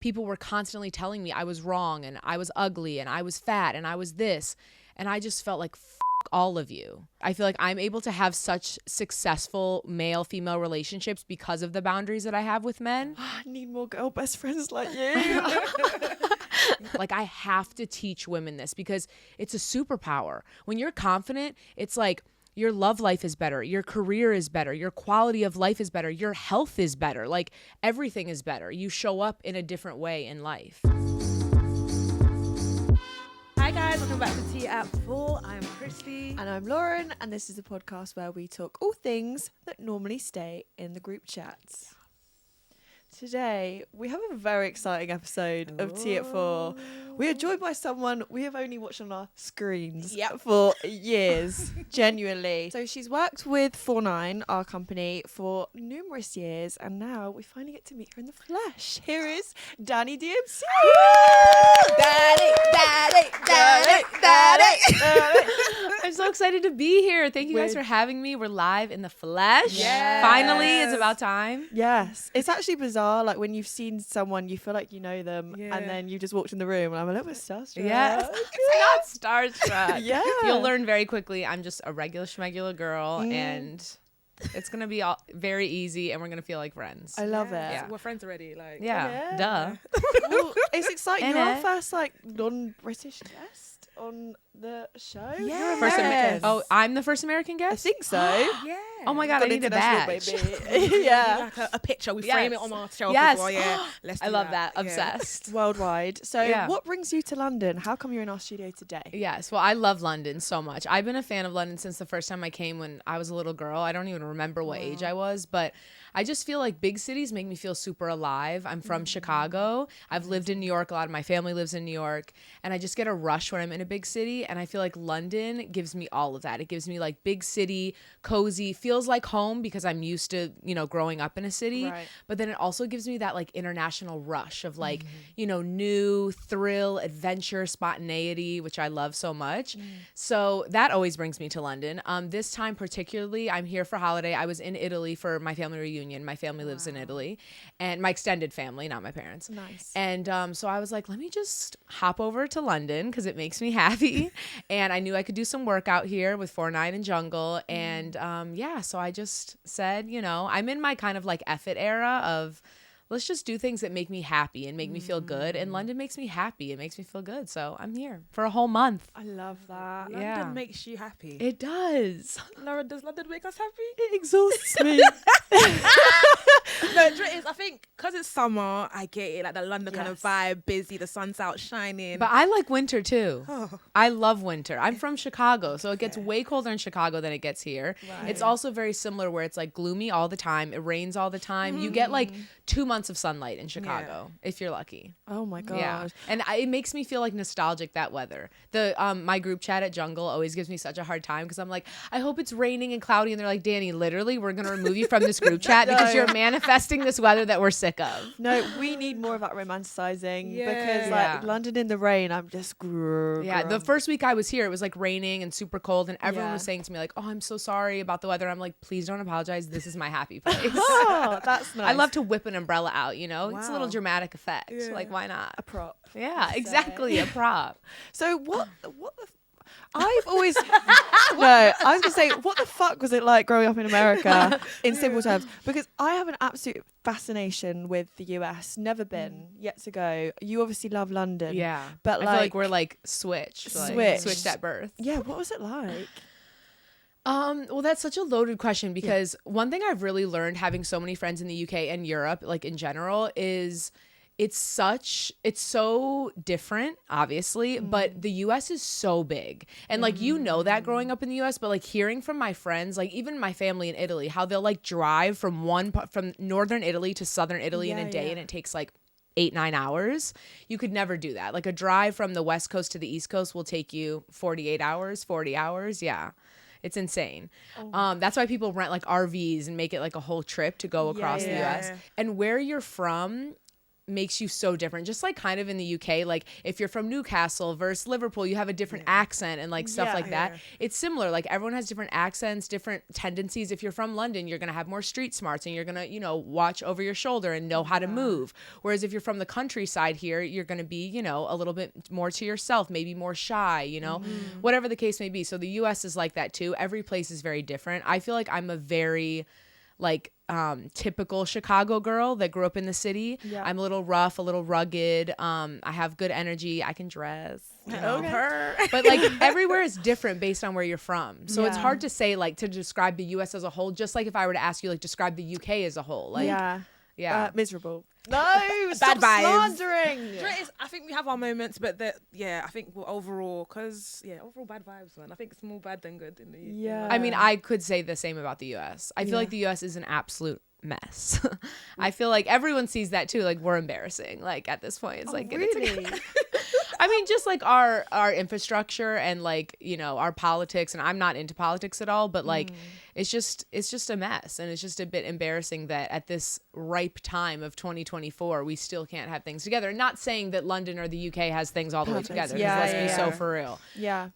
people were constantly telling me I was wrong and I was ugly and I was fat and I was this. And I just felt like, all of you. I feel like I'm able to have such successful male-female relationships because of the boundaries that I have with men. I need more girl best friends like you. Like, I have to teach women this because it's a superpower. When you're confident, it's like your love life is better, your career is better, your quality of life is better, your health is better, like everything is better. You show up in a different way in life. Hi guys, welcome back to teaatfour. I'm Christie. And I'm Lauren, and this is a podcast where we talk all things that normally stay in the group chats. Today, we have a very exciting episode of Teaatfour. We are joined by someone we have only watched on our screens for years, genuinely. So she's worked with 49, our company, for numerous years, and now we finally get to meet her in the flesh. Here is Dani DMC. Daddy. I'm so excited to be here. Thank you guys for having me. We're live in the flesh. Yes. Finally, it's about time. Yes. It's actually bizarre, like when you've seen someone, you feel like you know them, and then you just walked in the room, and I'm a little bit starstruck. Yes. It's not starstruck. Yeah. You'll learn very quickly I'm just a regular schmegular girl, and it's going to be all very easy, and we're going to feel like friends. I love it. Yeah. We're friends already. Like, Yeah. Duh. Well, it's exciting. You're our Innit? first like non-British guest on the show. Yeah. You're First American. Oh, I'm the first American I guest? think so. Yeah. Oh my God, I need a badge. Baby. Yeah. Like a picture. We Yes. frame it on our shelf. Yes. As well, yeah. Let's I do love that. Yeah. Obsessed. Worldwide. So Yeah. what brings you to London? How come you're in our studio today? Yes. Well, I love London so much. I've been a fan of London since the first time I came when I was a little girl. I don't even remember what age I was, but I just feel like big cities make me feel super alive. I'm from Chicago. I've lived in New York. A lot of my family lives in New York. And I just get a rush when I'm in a big city. And I feel like London gives me all of that. It gives me like big city, cozy, feels like home because I'm used to, growing up in a city. Right. But then it also gives me that like international rush of like, new thrill, adventure, spontaneity, which I love so much. So that always brings me to London. This time particularly, I'm here for holiday. I was in Italy for my family reunion. My family lives in Italy, and my extended family, not my parents. Nice. And so I was like, let me just hop over to London because it makes me happy. And I knew I could do some work out here with 49 and Jungle. And so I just said, I'm in my kind of like F it era of let's just do things that make me happy and make me feel good. And London makes me happy. It makes me feel good. So I'm here for a whole month. I love that. London makes you happy. It does. Laura, does London make us happy? It exhausts me. No, the truth is, I think because it's summer, I get it. Like the London kind of Yes. vibe, busy, the sun's out shining. But I like winter too. Oh. I love winter. I'm from Chicago, so it gets way colder in Chicago than it gets here. Right. It's also very similar where it's like gloomy all the time. It rains all the time. You get like 2 months of sunlight in Chicago if you're lucky. Oh my god. Yeah, and it makes me feel like nostalgic, that weather. The my group chat at Jungle always gives me such a hard time because I'm like, I hope it's raining and cloudy, and they're like, Dani, literally, we're gonna remove you from this group chat because you're manifesting this weather that we're sick of. No, we need more of that romanticizing because Yeah. like London in the rain, I'm just Yeah, the first week I was here, it was like raining and super cold, and everyone Yeah. was saying to me like, oh, I'm so sorry about the weather. I'm like, please don't apologize. This is my happy place. Oh, that's nice. I love to whip an umbrella out, It's a little Wow. dramatic effect. Yeah. Like, why not? a prop. Yeah, exactly, a prop. So what the I've always no, I was gonna say, what the fuck was it like growing up in America in simple terms? Because I have an absolute fascination with the US. Never been, yet to go. You obviously love London. Yeah, But I feel like we're like switched at birth. Yeah, what was it like? Well, that's such a loaded question because one thing I've really learned having so many friends in the UK and Europe, like in general, is it's so different, obviously, but the US is so big. And like, that growing up in the US, but like hearing from my friends, like even my family in Italy, how they'll like drive from from northern Italy to southern Italy in a day, and it takes like 8-9 hours. You could never do that. Like a drive from the West Coast to the East Coast will take you 48 hours, 40 hours. Yeah. It's insane. That's why people rent like RVs and make it like a whole trip to go across the US. And where you're from makes you so different. Just like kind of in the UK, like if you're from Newcastle versus Liverpool, you have a different accent and like stuff like that. It's similar. Like everyone has different accents, different tendencies. If you're from London, you're going to have more street smarts and you're going to, you know, watch over your shoulder and know how to move. Whereas if you're from the countryside here, you're going to be, you know, a little bit more to yourself, maybe more shy, you know, whatever the case may be. So the US is like that too. Every place is very different. I feel like I'm a very like typical Chicago girl that grew up in the city. I'm a little rough, a little rugged. I have good energy. I can dress. You know? But like everywhere is different based on where you're from. So it's hard to say like to describe the US as a whole, just like if I were to ask you like describe the UK as a whole. Like miserable. No, stop slandering. I think we have our moments, but I think we're overall bad vibes, man. I think it's more bad than good in the I mean, I could say the same about the US. I feel like the US is an absolute mess. I feel like everyone sees that too. Like we're embarrassing. Like at this point, it's like get it together. I mean, just like our infrastructure and like, you know, our politics, and I'm not into politics at all, but like it's just a mess, and it's just a bit embarrassing that at this ripe time of 2024 we still can't have things together. Not saying that London or the UK has things all the way together, let's be so for real.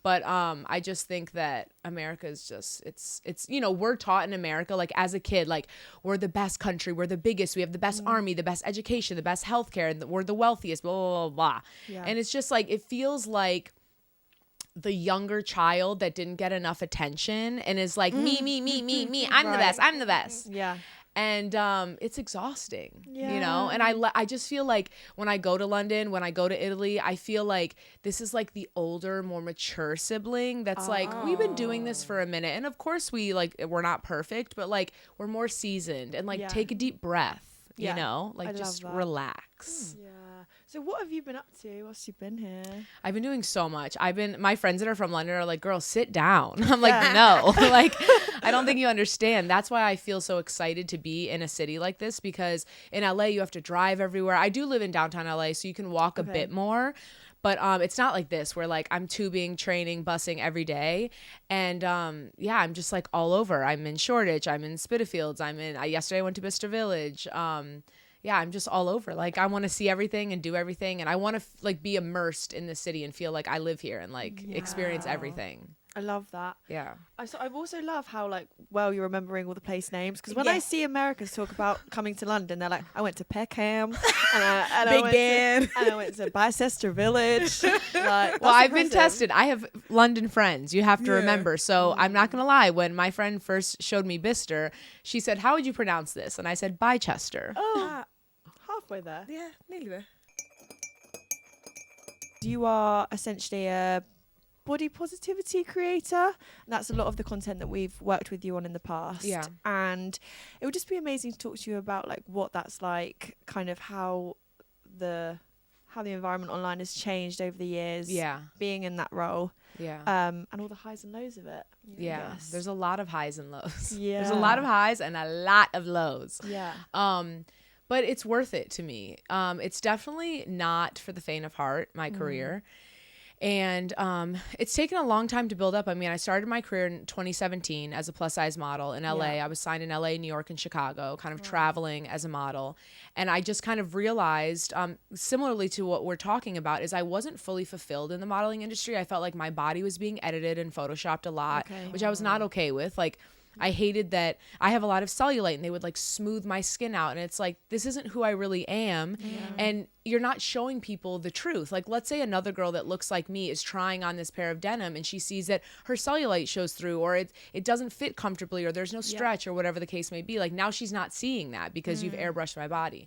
But I just think that America is just it's you know, we're taught in America like as a kid like we're the best country, we're the biggest, we have the best army, the best education, the best healthcare, and we're the wealthiest, blah blah blah, blah. And it's just like it feels like the younger child that didn't get enough attention and is like me I'm the best and it's exhausting, you know. And I just feel like when I go to London, when I go to Italy, I feel like this is like the older, more mature sibling that's like we've been doing this for a minute, and of course we're not perfect, but like we're more seasoned, and like take a deep breath, you know, like just relax. So what have you been up to whilst you've been here? I've been doing so much. My friends that are from London are like, girl, sit down. I'm like, no, like, I don't think you understand. That's why I feel so excited to be in a city like this, because in LA, you have to drive everywhere. I do live in downtown LA, so you can walk a bit more. But it's not like this where like I'm tubing, training, busing every day. And I'm just like all over. I'm in Shoreditch. I'm in Spitalfields. Yesterday I went to Bicester Village. I'm just all over. Like I want to see everything and do everything, and I want to like be immersed in the city and feel like I live here and like experience everything. I love that. Yeah. I also love how like well you're remembering all the place names, because when I see Americans talk about coming to London, they're like, I went to Peckham and Big Ben, and I went to Bicester Village. Like, well, I've been tested. I have London friends. You have to remember. So I'm not gonna lie. When my friend first showed me Bicester, she said, "How would you pronounce this?" And I said, "Bicester." Halfway there. Yeah, nearly there. You are essentially a body positivity creator, and that's a lot of the content that we've worked with you on in the past. And it would just be amazing to talk to you about like what that's like, kind of how the environment online has changed over the years, being in that role, and all the highs and lows of it. There's a lot of highs and lows. There's a lot of highs and a lot of lows. But it's worth it to me. It's definitely not for the faint of heart, my career. And it's taken a long time to build up. I mean, I started my career in 2017 as a plus size model in LA. I was signed in LA, New York, and Chicago, kind of traveling as a model. And I just kind of realized, similarly to what we're talking about, is I wasn't fully fulfilled in the modeling industry. I felt like my body was being edited and photoshopped a lot, which I was not okay with. Like, I hated that I have a lot of cellulite and they would like smooth my skin out. And it's like, this isn't who I really am. And you're not showing people the truth. Like, let's say another girl that looks like me is trying on this pair of denim and she sees that her cellulite shows through, or it doesn't fit comfortably, or there's no stretch, or whatever the case may be. Like, now she's not seeing that because you've airbrushed my body.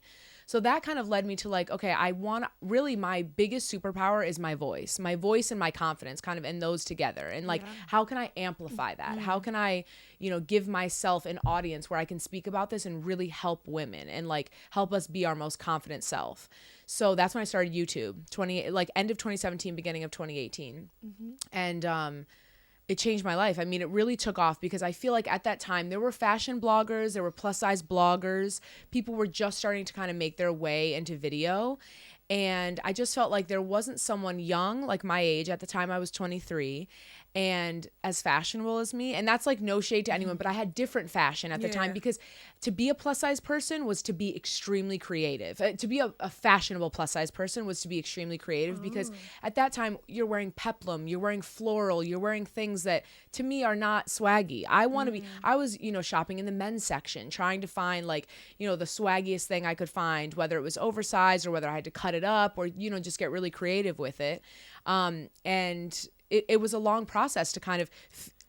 So that kind of led me to like, okay, my biggest superpower is my voice and my confidence, kind of in those together. And like, how can I amplify that? How can I, give myself an audience where I can speak about this and really help women and like help us be our most confident self? So that's when I started YouTube, end of 2017, beginning of 2018. And, it changed my life. I mean, it really took off because I feel like at that time there were fashion bloggers, there were plus size bloggers. People were just starting to kind of make their way into video. And I just felt like there wasn't someone young, like my age. At the time I was 23. and as fashionable as me. And that's like no shade to anyone, but I had different fashion at the time, because to be a plus size person was to be extremely creative. To be a fashionable plus size person was to be extremely creative, because at that time you're wearing peplum, you're wearing floral, you're wearing things that to me are not swaggy. I want to be, I was, shopping in the men's section, trying to find like, the swaggiest thing I could find, whether it was oversized or whether I had to cut it up or, just get really creative with it. And it was a long process to kind of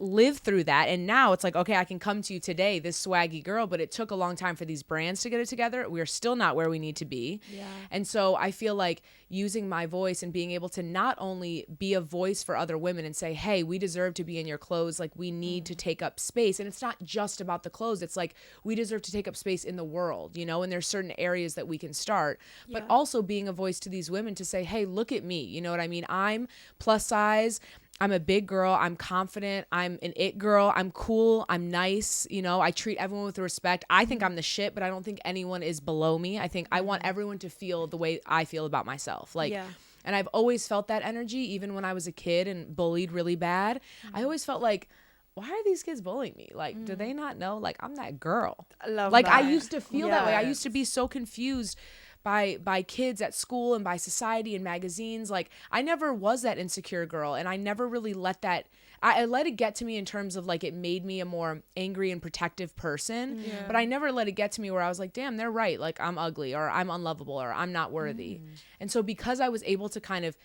live through that. And now it's like, okay, I can come to you today, this swaggy girl, but it took a long time for these brands to get it together. We're still not where we need to be. Yeah. And so I feel like using my voice and being able to not only be a voice for other women and say, hey, we deserve to be in your clothes. Like we need to take up space. And it's not just about the clothes. It's like, we deserve to take up space in the world, and there's certain areas that we can start, but also being a voice to these women to say, hey, look at me. You know what I mean? I'm plus size. I'm a big girl. I'm confident. I'm an it girl. I'm cool. I'm nice. I treat everyone with respect. I think I'm the shit, but I don't think anyone is below me. I think I want everyone to feel the way I feel about myself. And I've always felt that energy, even when I was a kid and bullied really bad. I always felt like, why are these kids bullying me? Like, do they not know? Like, I'm that girl. I love that. I I used to feel that way. I used to be so confused by kids at school and by society and magazines. Like I never was that insecure girl, and I never really let that, I let it get to me in terms of like it made me a more angry and protective person, but I never let it get to me where I was like, damn, they're right, like I'm ugly or I'm unlovable or I'm not worthy. And so because I was able to kind of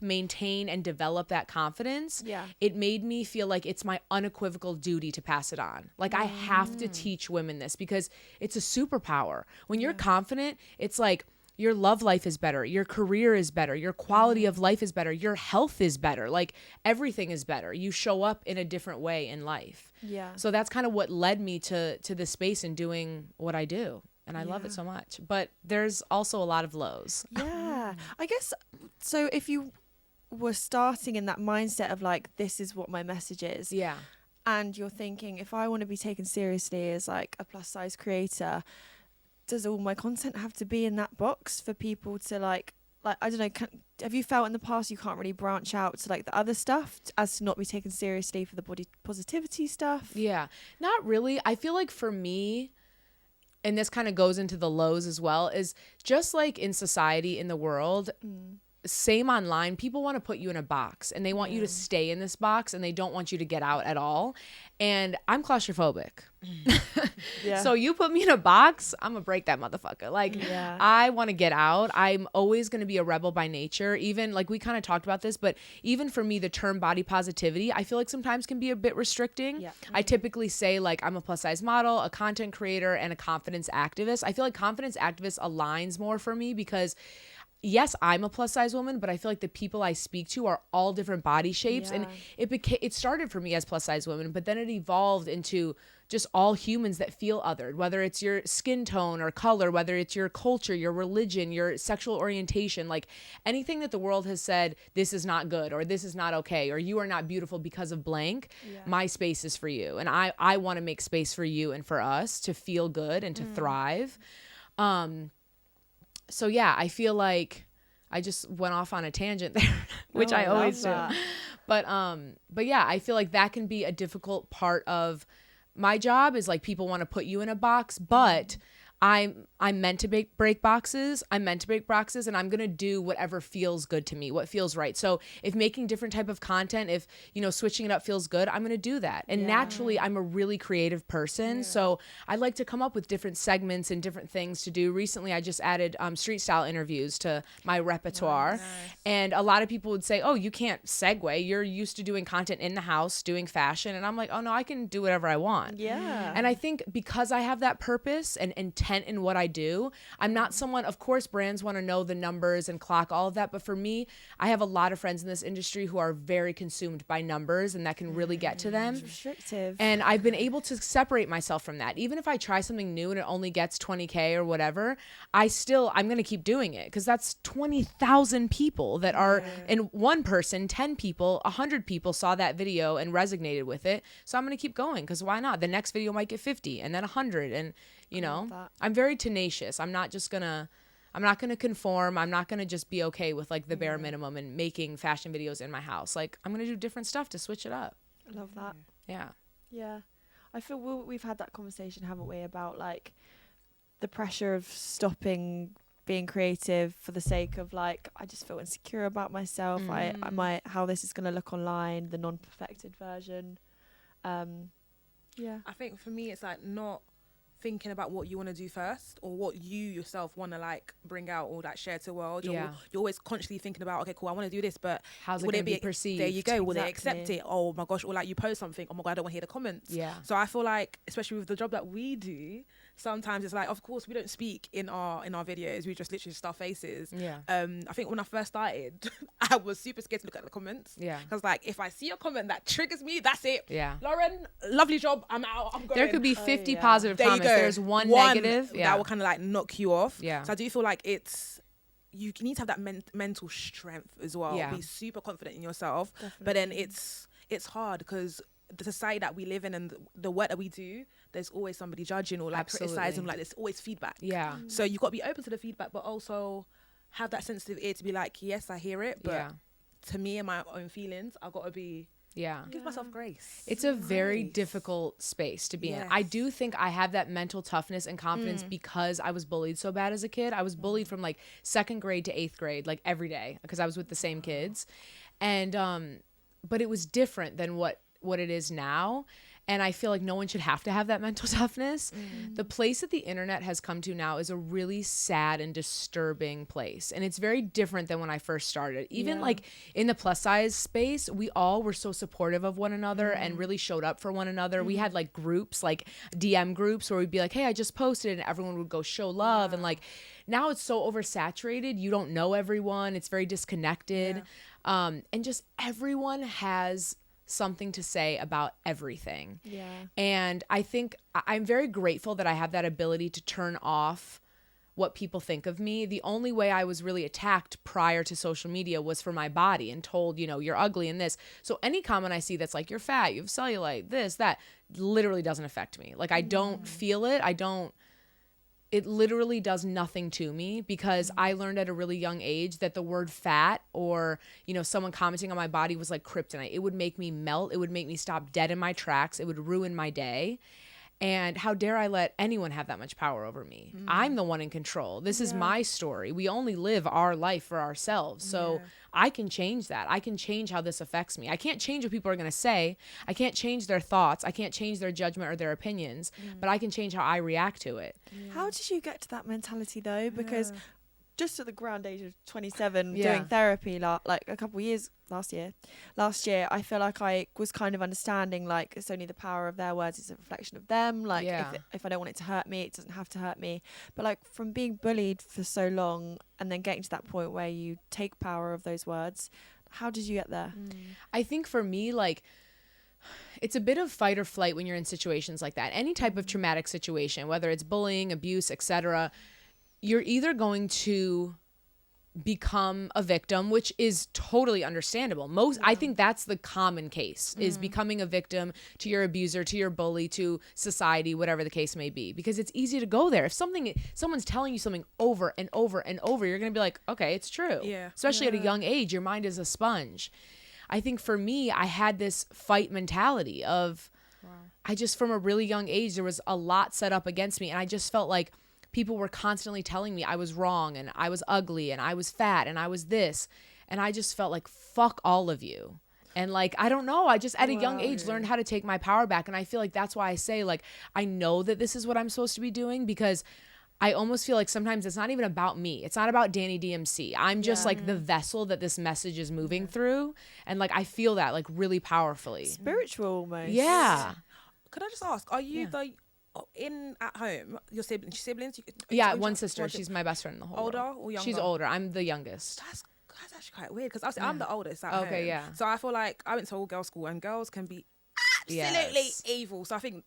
maintain and develop that confidence, it made me feel like it's my unequivocal duty to pass it on. Like I have to teach women this because it's a superpower. When you're confident, it's like your love life is better, your career is better, your quality of life is better, your health is better, like everything is better. You show up in a different way in life. So that's kind of what led me to this space and doing what I do. And I love it so much. But there's also a lot of lows. Yeah. I guess, so if you were starting in that mindset of like, this is what my message is. Yeah. And you're thinking, if I want to be taken seriously as like a plus size creator, does all my content have to be in that box for people to like I don't know, have you felt in the past you can't really branch out to like the other stuff as to not be taken seriously for the body positivity stuff? Yeah. Not really. I feel like for me, and this kind of goes into the lows as well, is just like in society, in the world, same online, people want to put you in a box and they want you to stay in this box and they don't want you to get out at all. And I'm claustrophobic. So you put me in a box, I'm gonna break that motherfucker. Like I want to get out. I'm always going to be a rebel by nature. Even like we kind of talked about this, but even for me, the term body positivity, I feel like sometimes can be a bit restricting. I typically say like I'm a plus size model, a content creator, and a confidence activist. I feel like confidence activist aligns more for me because yes, I'm a plus size woman, but I feel like the people I speak to are all different body shapes. And it started for me as plus size women, but then it evolved into just all humans that feel othered, whether it's your skin tone or color, whether it's your culture, your religion, your sexual orientation, like anything that the world has said, this is not good, or this is not okay, or you are not beautiful because of blank, my space is for you. And I want to make space for you and for us to feel good and to thrive. So yeah, I feel like I just went off on a tangent there, which I always do. But yeah, I feel like that can be a difficult part of my job, is like people want to put you in a box, but I'm meant to break boxes. I'm meant to break boxes, and I'm going to do whatever feels good to me, what feels right. So if making different type of content, if, switching it up feels good, I'm going to do that. And naturally, I'm a really creative person. So I like to come up with different segments and different things to do. Recently, I just added street style interviews to my repertoire. Nice. And a lot of people would say, oh, you can't segue. You're used to doing content in the house, doing fashion. And I'm like, oh, no, I can do whatever I want. Yeah. And I think because I have that purpose and intent in what I do, I'm not someone, of course, brands want to know the numbers and clock all of that. But for me, I have a lot of friends in this industry who are very consumed by numbers, and that can really get to them. It's restrictive. And I've been able to separate myself from that. Even if I try something new and it only gets 20K or whatever, I'm going to keep doing it, because that's 20,000 people that are, and one person, 10 people, 100 people saw that video and resonated with it. So I'm going to keep going, because why not? The next video might get 50 and then 100. And I'm very tenacious. I'm not just gonna I'm not going to conform. I'm not going to just be okay with like the bare minimum and making fashion videos in my house. Like I'm going to do different stuff to switch it up. I love that. Yeah. Yeah. I feel we've had that conversation, haven't we, about like the pressure of stopping being creative for the sake of like, I just feel insecure about myself. I might, how this is going to look online, the non-perfected version. Yeah. I think for me, it's like not thinking about what you want to do first or what you yourself want to like bring out or like share to the world. You're always consciously thinking about, okay, cool, I want to do this, but how's it going to be perceived? There you go. Will they accept it? Oh my gosh. Or like you post something, oh my God, I don't want to hear the comments. Yeah. So I feel like, especially with the job that we do, sometimes it's like, of course, we don't speak in our videos. We just literally stuff faces. Yeah. I think when I first started, I was super scared to look at the comments. Yeah. Because like, if I see a comment that triggers me, that's it. Yeah. Lauren, lovely job. I'm out. I'm going. There could be 50 positive There you comments. go. There's one negative. That will kind of like knock you off. Yeah. So I do feel like you need to have that mental strength as well. Yeah. Be super confident in yourself. Definitely. But then it's hard because the society that we live in and the work that we do, there's always somebody judging or like criticizing. Like there's always feedback. Yeah. So you've got to be open to the feedback, but also have that sensitive ear to be like, yes, I hear it, but to me and my own feelings, I've got to be give myself grace. It's a very difficult space to be in. I do think I have that mental toughness and confidence because I was bullied so bad as a kid. I was bullied from like 2nd grade to 8th grade, like every day, because I was with the same kids. And but it was different than what it is now. And I feel like no one should have to have that mental toughness. The place that the internet has come to now is a really sad and disturbing place. And it's very different than when I first started. Even like in the plus size space, we all were so supportive of one another and really showed up for one another. We had like groups, like DM groups where we'd be like, hey, I just posted, and everyone would go show love. And like now it's so oversaturated. You don't know everyone. It's very disconnected. And just everyone has something to say about everything. Yeah. And I think I'm very grateful that I have that ability to turn off what people think of me. The only way I was really attacked prior to social media was for my body and told, you know, you're ugly and this. So any comment I see that's like, you're fat, you have cellulite, this, that, literally doesn't affect me. Like I don't feel it. It literally does nothing to me because I learned at a really young age that the word fat or, you know, someone commenting on my body was like kryptonite. It would make me melt. It would make me stop dead in my tracks. It would ruin my day. And how dare I let anyone have that much power over me? I'm the one in control. This is my story. We only live our life for ourselves. So I can change that. I can change how this affects me. I can't change what people are going to say. I can't change their thoughts. I can't change their judgment or their opinions, but I can change how I react to it. How did you get to that mentality though? Because just at the grand age of 27 doing therapy like a couple of years last year I feel like I was kind of understanding like it's only the power of their words, it's a reflection of them, like if I don't want it to hurt me, it doesn't have to hurt me. But like from being bullied for so long and then getting to that point where you take power of those words, how did you get there? I think for me, like, it's a bit of fight or flight when you're in situations like that. Any type of traumatic situation, whether it's bullying, abuse, etc., you're either going to become a victim, which is totally understandable. I think that's the common case, is becoming a victim to your abuser, to your bully, to society, whatever the case may be, because it's easy to go there. If someone's telling you something over and over and over, you're going to be like, okay, it's true. Yeah. Especially at a young age, your mind is a sponge. I think for me, I had this fight mentality of, I just, from a really young age, there was a lot set up against me. And I just felt like people were constantly telling me I was wrong and I was ugly and I was fat and I was this. And I just felt like, fuck all of you. And like, I don't know. I just at a young age learned how to take my power back. And I feel like that's why I say, like, I know that this is what I'm supposed to be doing, because I almost feel like sometimes it's not even about me. It's not about Dani DMC. I'm just like the vessel that this message is moving through. And like, I feel that like really powerfully. Spiritual almost. Yeah. Could I just ask, are you at home, your siblings? Yeah, one sister. She's my best friend in the whole older world. or younger? She's older. I'm the youngest. That's actually quite weird, because I'm the oldest at home. Okay, yeah. So I feel like I went to all girls school, and girls can be absolutely evil. So I think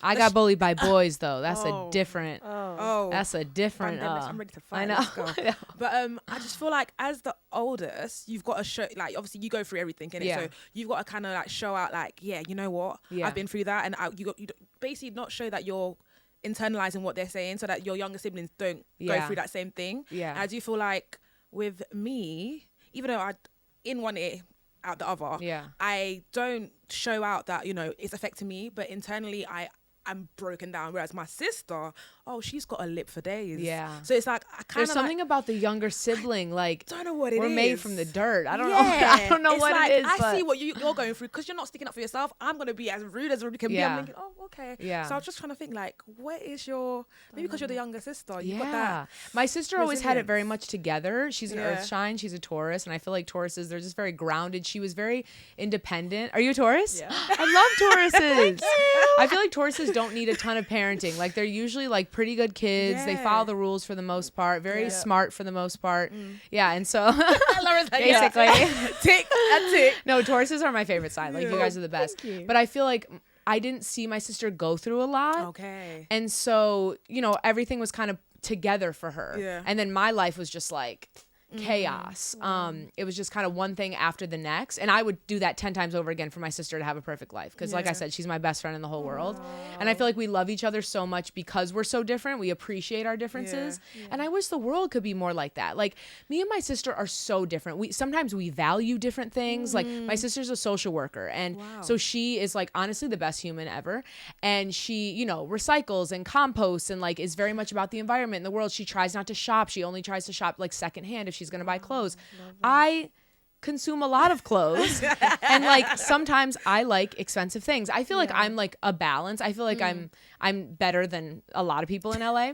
I got bullied by boys though. That's a different. That's a different. I'm ready to fight. I know. But I just feel like as the oldest, you've got to show, like, obviously you go through everything, innit? So you've got to kind of like show out, like, yeah, you know what, I've been through that, and you basically not show that you're internalizing what they're saying so that your younger siblings don't go through that same thing. Yeah. And I do feel like with me, even though I in one ear out the other, I don't show out that, you know, it's affecting me, but internally I'm broken down. Whereas my sister, she's got a lip for days. Yeah. So it's like I kind of there's something about the younger sibling, like don't know what it is. We're made from the dirt. I don't know. I don't know what like, it is. I see what you're going through because you're not sticking up for yourself. I'm gonna be as rude can be. I'm thinking, okay. Yeah. So I was just trying to think, like, what is your maybe because you're the younger sister. You got that. My sister always had it very much together. She's an earth sign. She's a Taurus, and I feel like Tauruses, they're just very grounded. She was very independent. Are you a Taurus? Yeah. I love Tauruses. I feel like Tauruses don't need a ton of parenting. Like, they're usually like pretty good kids. They follow the rules for the most part. Very smart for the most part. Yeah, and so basically, tick. No, Tauruses are my favorite sign. Like, you guys are the best. But I feel like I didn't see my sister go through a lot. Okay. And so, you know, everything was kind of together for her. Yeah. And then my life was just like chaos. It was just kind of one thing after the next, and I would do that 10 times over again for my sister to have a perfect life, because like I said, she's my best friend in the whole world. And I feel like we love each other so much because we're so different. We appreciate our differences. And I wish the world could be more like that. Like, me and my sister are so different. Sometimes we value different things. Like, my sister's a social worker, and so she is, like, honestly the best human ever, and she, you know, recycles and composts and, like, is very much about the environment in the world. She tries not to shop. She only tries to shop, like, secondhand if she's going to buy clothes. I consume a lot of clothes and, like, sometimes I like expensive things. I feel like I'm like a balance. I feel like I'm better than a lot of people in LA.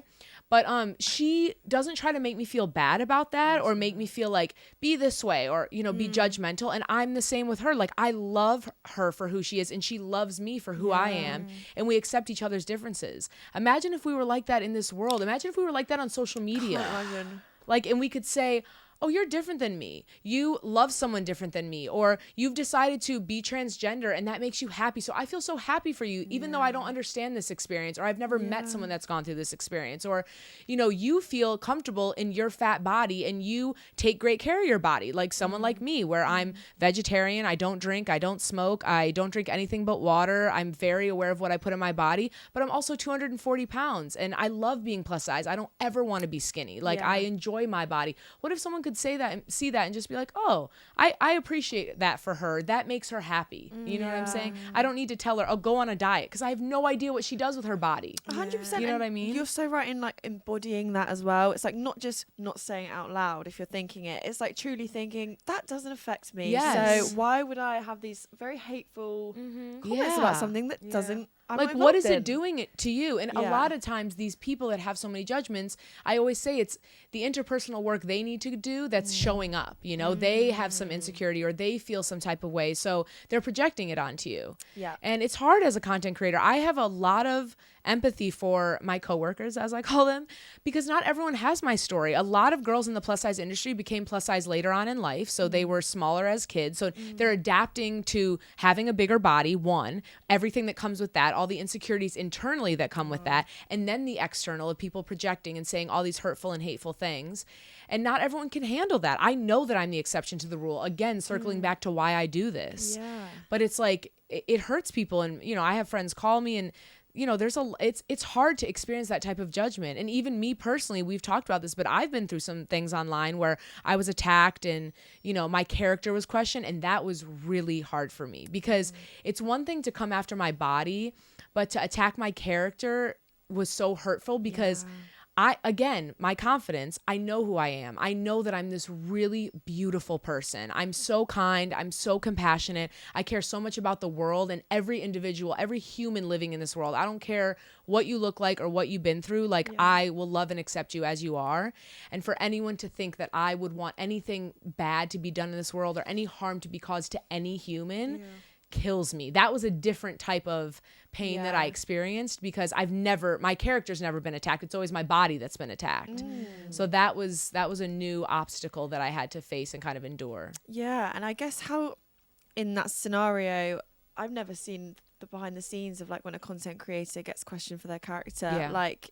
But she doesn't try to make me feel bad about that or make me feel like be this way or, you know, be judgmental. And I'm the same with her. Like, I love her for who she is, and she loves me for who I am. And we accept each other's differences. Imagine if we were like that in this world. Imagine if we were like that on social media. Like, and we could say, oh, you're different than me. You love someone different than me. Or you've decided to be transgender and that makes you happy. So I feel so happy for you, even though I don't understand this experience, or I've never met someone that's gone through this experience. Or, you know, you feel comfortable in your fat body and you take great care of your body. Like someone like me, where I'm vegetarian, I don't drink, I don't smoke, I don't drink anything but water. I'm very aware of what I put in my body, but I'm also 240 pounds and I love being plus size. I don't ever want to be skinny. Like, I enjoy my body. What if someone could say that and see that and just be like, oh, I appreciate that for her. That makes her happy. You know what I'm saying? I don't need to tell her, oh, go on a diet, because I have no idea what she does with her body. 100%. You know what I mean? You're so right in, like, embodying that as well. It's like not just not saying it out loud if you're thinking it. It's like truly thinking, that doesn't affect me. Yes. So why would I have these very hateful comments about something that doesn't, I'm like, not what is involved it in? doing it to you? And a lot of times these people that have so many judgments, I always say it's the interpersonal work they need to do that's showing up. You know, they have some insecurity or they feel some type of way, so they're projecting it onto you. And it's hard as a content creator. I have a lot of empathy for my coworkers, as I call them, because not everyone has my story. A lot of girls in the plus size industry became plus size later on in life, so they were smaller as kids, so they're adapting to having a bigger body, one, everything that comes with that, all the insecurities internally that come with that, and then the external of people projecting and saying all these hurtful and hateful things. And not everyone can handle that. I know that I'm the exception to the rule, again circling back to why I do this. But it's like it hurts people. And, you know, I have friends call me, and, you know, it's hard to experience that type of judgment. And even me personally, we've talked about this, but I've been through some things online where I was attacked and, you know, my character was questioned, and that was really hard for me, because it's one thing to come after my body, but to attack my character was so hurtful, because my confidence, I know who I am. I know that I'm this really beautiful person. I'm so kind. I'm so compassionate. I care so much about the world and every individual, every human living in this world. I don't care what you look like or what you've been through. Like, I will love and accept you as you are. And for anyone to think that I would want anything bad to be done in this world or any harm to be caused to any human kills me. That was a different type of pain that I experienced, because my character's never been attacked. It's always my body that's been attacked. So that was a new obstacle that I had to face and kind of endure. Yeah. And I guess how in that scenario, I've never seen the behind the scenes of, like, when a content creator gets questioned for their character, like,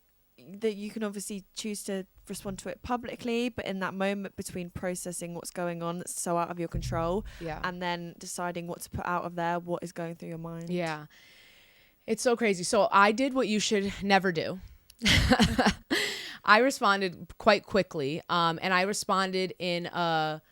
that you can obviously choose to respond to it publicly, but in that moment between processing what's going on that's so out of your control and then deciding what to put out of there, what is going through your mind. It's so crazy. So I did what you should never do. I responded quite quickly. And I responded in a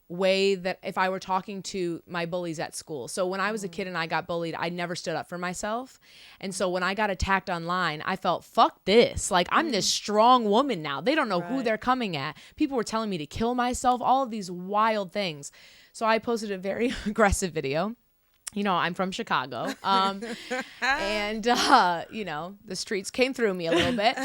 way that if I were talking to my bullies at school. So when I was a kid and I got bullied, I never stood up for myself. And so when I got attacked online, I felt, fuck this. Like, I'm this strong woman now. They don't know who they're coming at. People were telling me to kill myself, all of these wild things. So I posted a very aggressive video. You know, I'm from Chicago. And, you know, the streets came through me a little bit.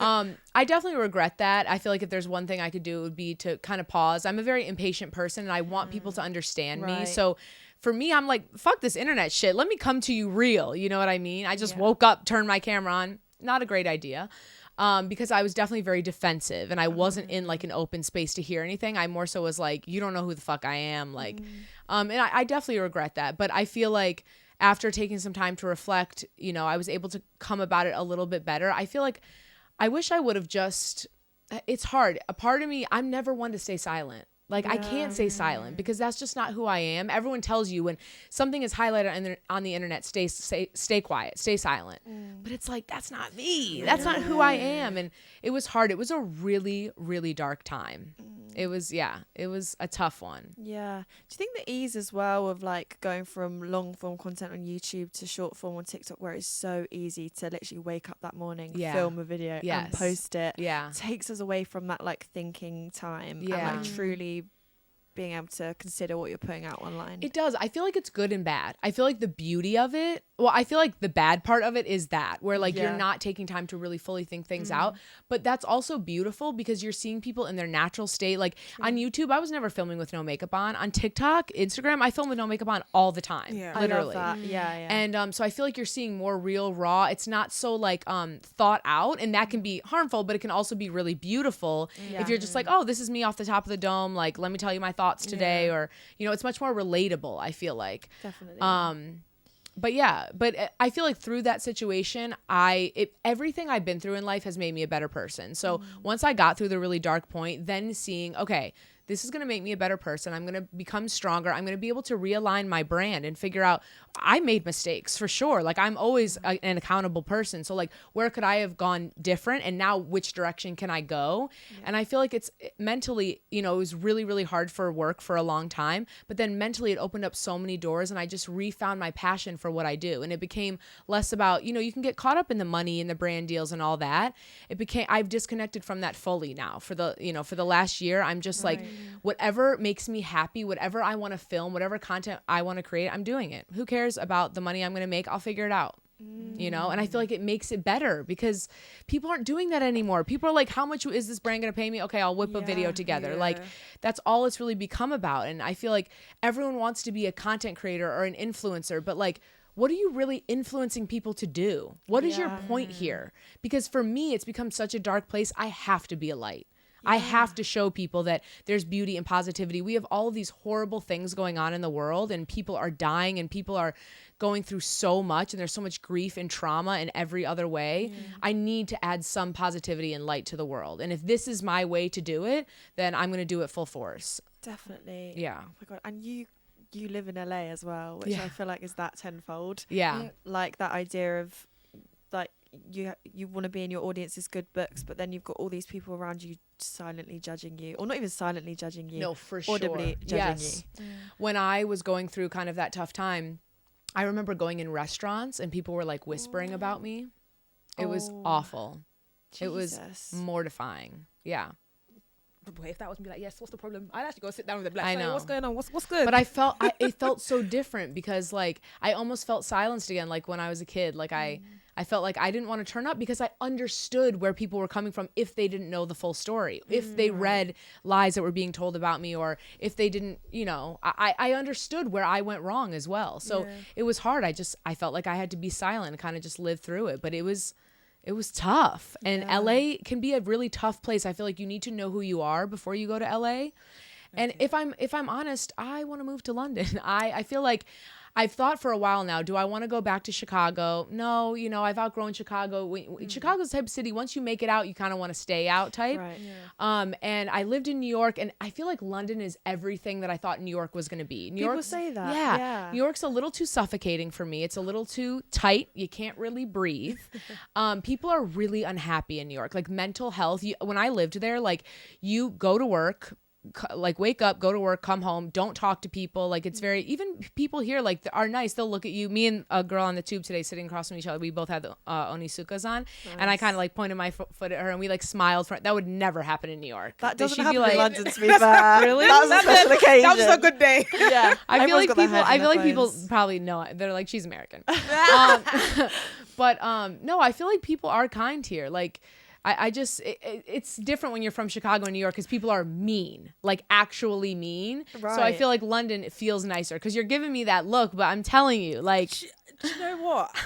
I definitely regret that. I feel like if there's one thing I could do, it would be to kind of pause. I'm a very impatient person and I want people to understand me. So for me, I'm like, fuck this internet shit. Let me come to you real. You know what I mean? I just woke up, turned my camera on. Not a great idea. Because I was definitely very defensive and I wasn't in like an open space to hear anything. I more so was like, you don't know who the fuck I am. Like, and I definitely regret that. But I feel like after taking some time to reflect, you know, I was able to come about it a little bit better. I feel like I wish I would have it's hard. A part of me, I'm never one to stay silent. Like, I can't stay silent because that's just not who I am. Everyone tells you when something is highlighted on the internet, stay quiet, stay silent. But it's like, that's not me. That's not who I am. And it was hard. It was a really, really dark time. It was a tough one. Yeah. Do you think the ease as well of like going from long form content on YouTube to short form on TikTok, where it's so easy to literally wake up that morning, film a video and post it, takes us away from that like thinking time and like truly being able to consider what you're putting out online? It does. I feel like it's good and bad. I feel like the beauty of it, well, I feel like the bad part of it is that where like you're not taking time to really fully think things out, but that's also beautiful because you're seeing people in their natural state. Like on YouTube, I was never filming with no makeup on. On TikTok, Instagram, I film with no makeup on all the time. Yeah, literally. I love that. Yeah. And so I feel like you're seeing more real, raw. It's not so like thought out, and that can be harmful, but it can also be really beautiful if you're just like, oh, this is me off the top of the dome. Like, let me tell you my thoughts today, or you know, it's much more relatable. I feel like definitely. But I feel like through that situation, everything I've been through in life has made me a better person. So once I got through the really dark point, then seeing, okay, this is going to make me a better person. I'm going to become stronger. I'm going to be able to realign my brand and figure out I made mistakes for sure. Like I'm always an accountable person. So like where could I have gone different? And now which direction can I go? Yeah. And I feel like it's mentally, you know, it was really, really hard for work for a long time, but then mentally it opened up so many doors and I just refound my passion for what I do. And it became less about, you know, you can get caught up in the money and the brand deals and all that. I've disconnected from that fully now for the last year. I'm just like, whatever makes me happy, whatever I want to film, whatever content I want to create, I'm doing it. Who cares about the money I'm going to make? I'll figure it out. You know, and I feel like it makes it better because people aren't doing that anymore. People are like, how much is this brand going to pay me? Okay, I'll whip a video together. Like that's all it's really become about. And I feel like everyone wants to be a content creator or an influencer, but like, what are you really influencing people to do? What is your point here? Because for me, it's become such a dark place. I have to be a light. I have to show people that there's beauty and positivity. We have all of these horrible things going on in the world and people are dying and people are going through so much and there's so much grief and trauma in every other way. I need to add some positivity and light to the world. And if this is my way to do it, then I'm going to do it full force. Definitely. Yeah. Oh my God. And you live in LA as well, which I feel like is that tenfold. Yeah. Like that idea of like you want to be in your audience's good books, but then you've got all these people around you silently judging you, or not even silently judging you. No, for audibly sure. judging you. When I was going through kind of that tough time, I remember going in restaurants and people were like whispering about me. It was awful. Jesus. It was mortifying. Yeah. Boy, if that was me, like, yes, what's the problem? I'd actually go sit down with them. Like, I know what's going on? What's good? But it felt so different because like I almost felt silenced again. Like when I was a kid, like I felt like I didn't want to turn up because I understood where people were coming from if they didn't know the full story, if they read lies that were being told about me, or if they didn't, you know, I understood where I went wrong as well. So it was hard. I felt like I had to be silent and kind of just live through it. But it was tough. And LA can be a really tough place. I feel like you need to know who you are before you go to LA. And if I'm honest, I want to move to London. I feel like I've thought for a while now, do I want to go back to Chicago? No, you know, I've outgrown Chicago. Chicago's the type of city, once you make it out, you kind of want to stay out type. Right. Yeah. And I lived in New York, and I feel like London is everything that I thought New York was going to be. People say that. Yeah. New York's a little too suffocating for me. It's a little too tight. You can't really breathe. People are really unhappy in New York. Like mental health. When I lived there, like you go to work, like wake up, go to work, come home, don't talk to people. Like it's very, even people here like are nice, they'll look at you. Me and a girl on the tube today sitting across from each other, we both had the onisukas on. Nice. And I kind of like pointed my foot at her and we like smiled. That would never happen in New York. That doesn't happen in London, to be fair. Really? That was a special occasion. That was a good day. Yeah. I feel like people probably know it. They're like, she's American. But no, I feel like people are kind here. Like I just, it's different when you're from Chicago and New York because people are mean, like actually mean. Right. So I feel like London feels nicer because you're giving me that look, but I'm telling you, like. Do you know what?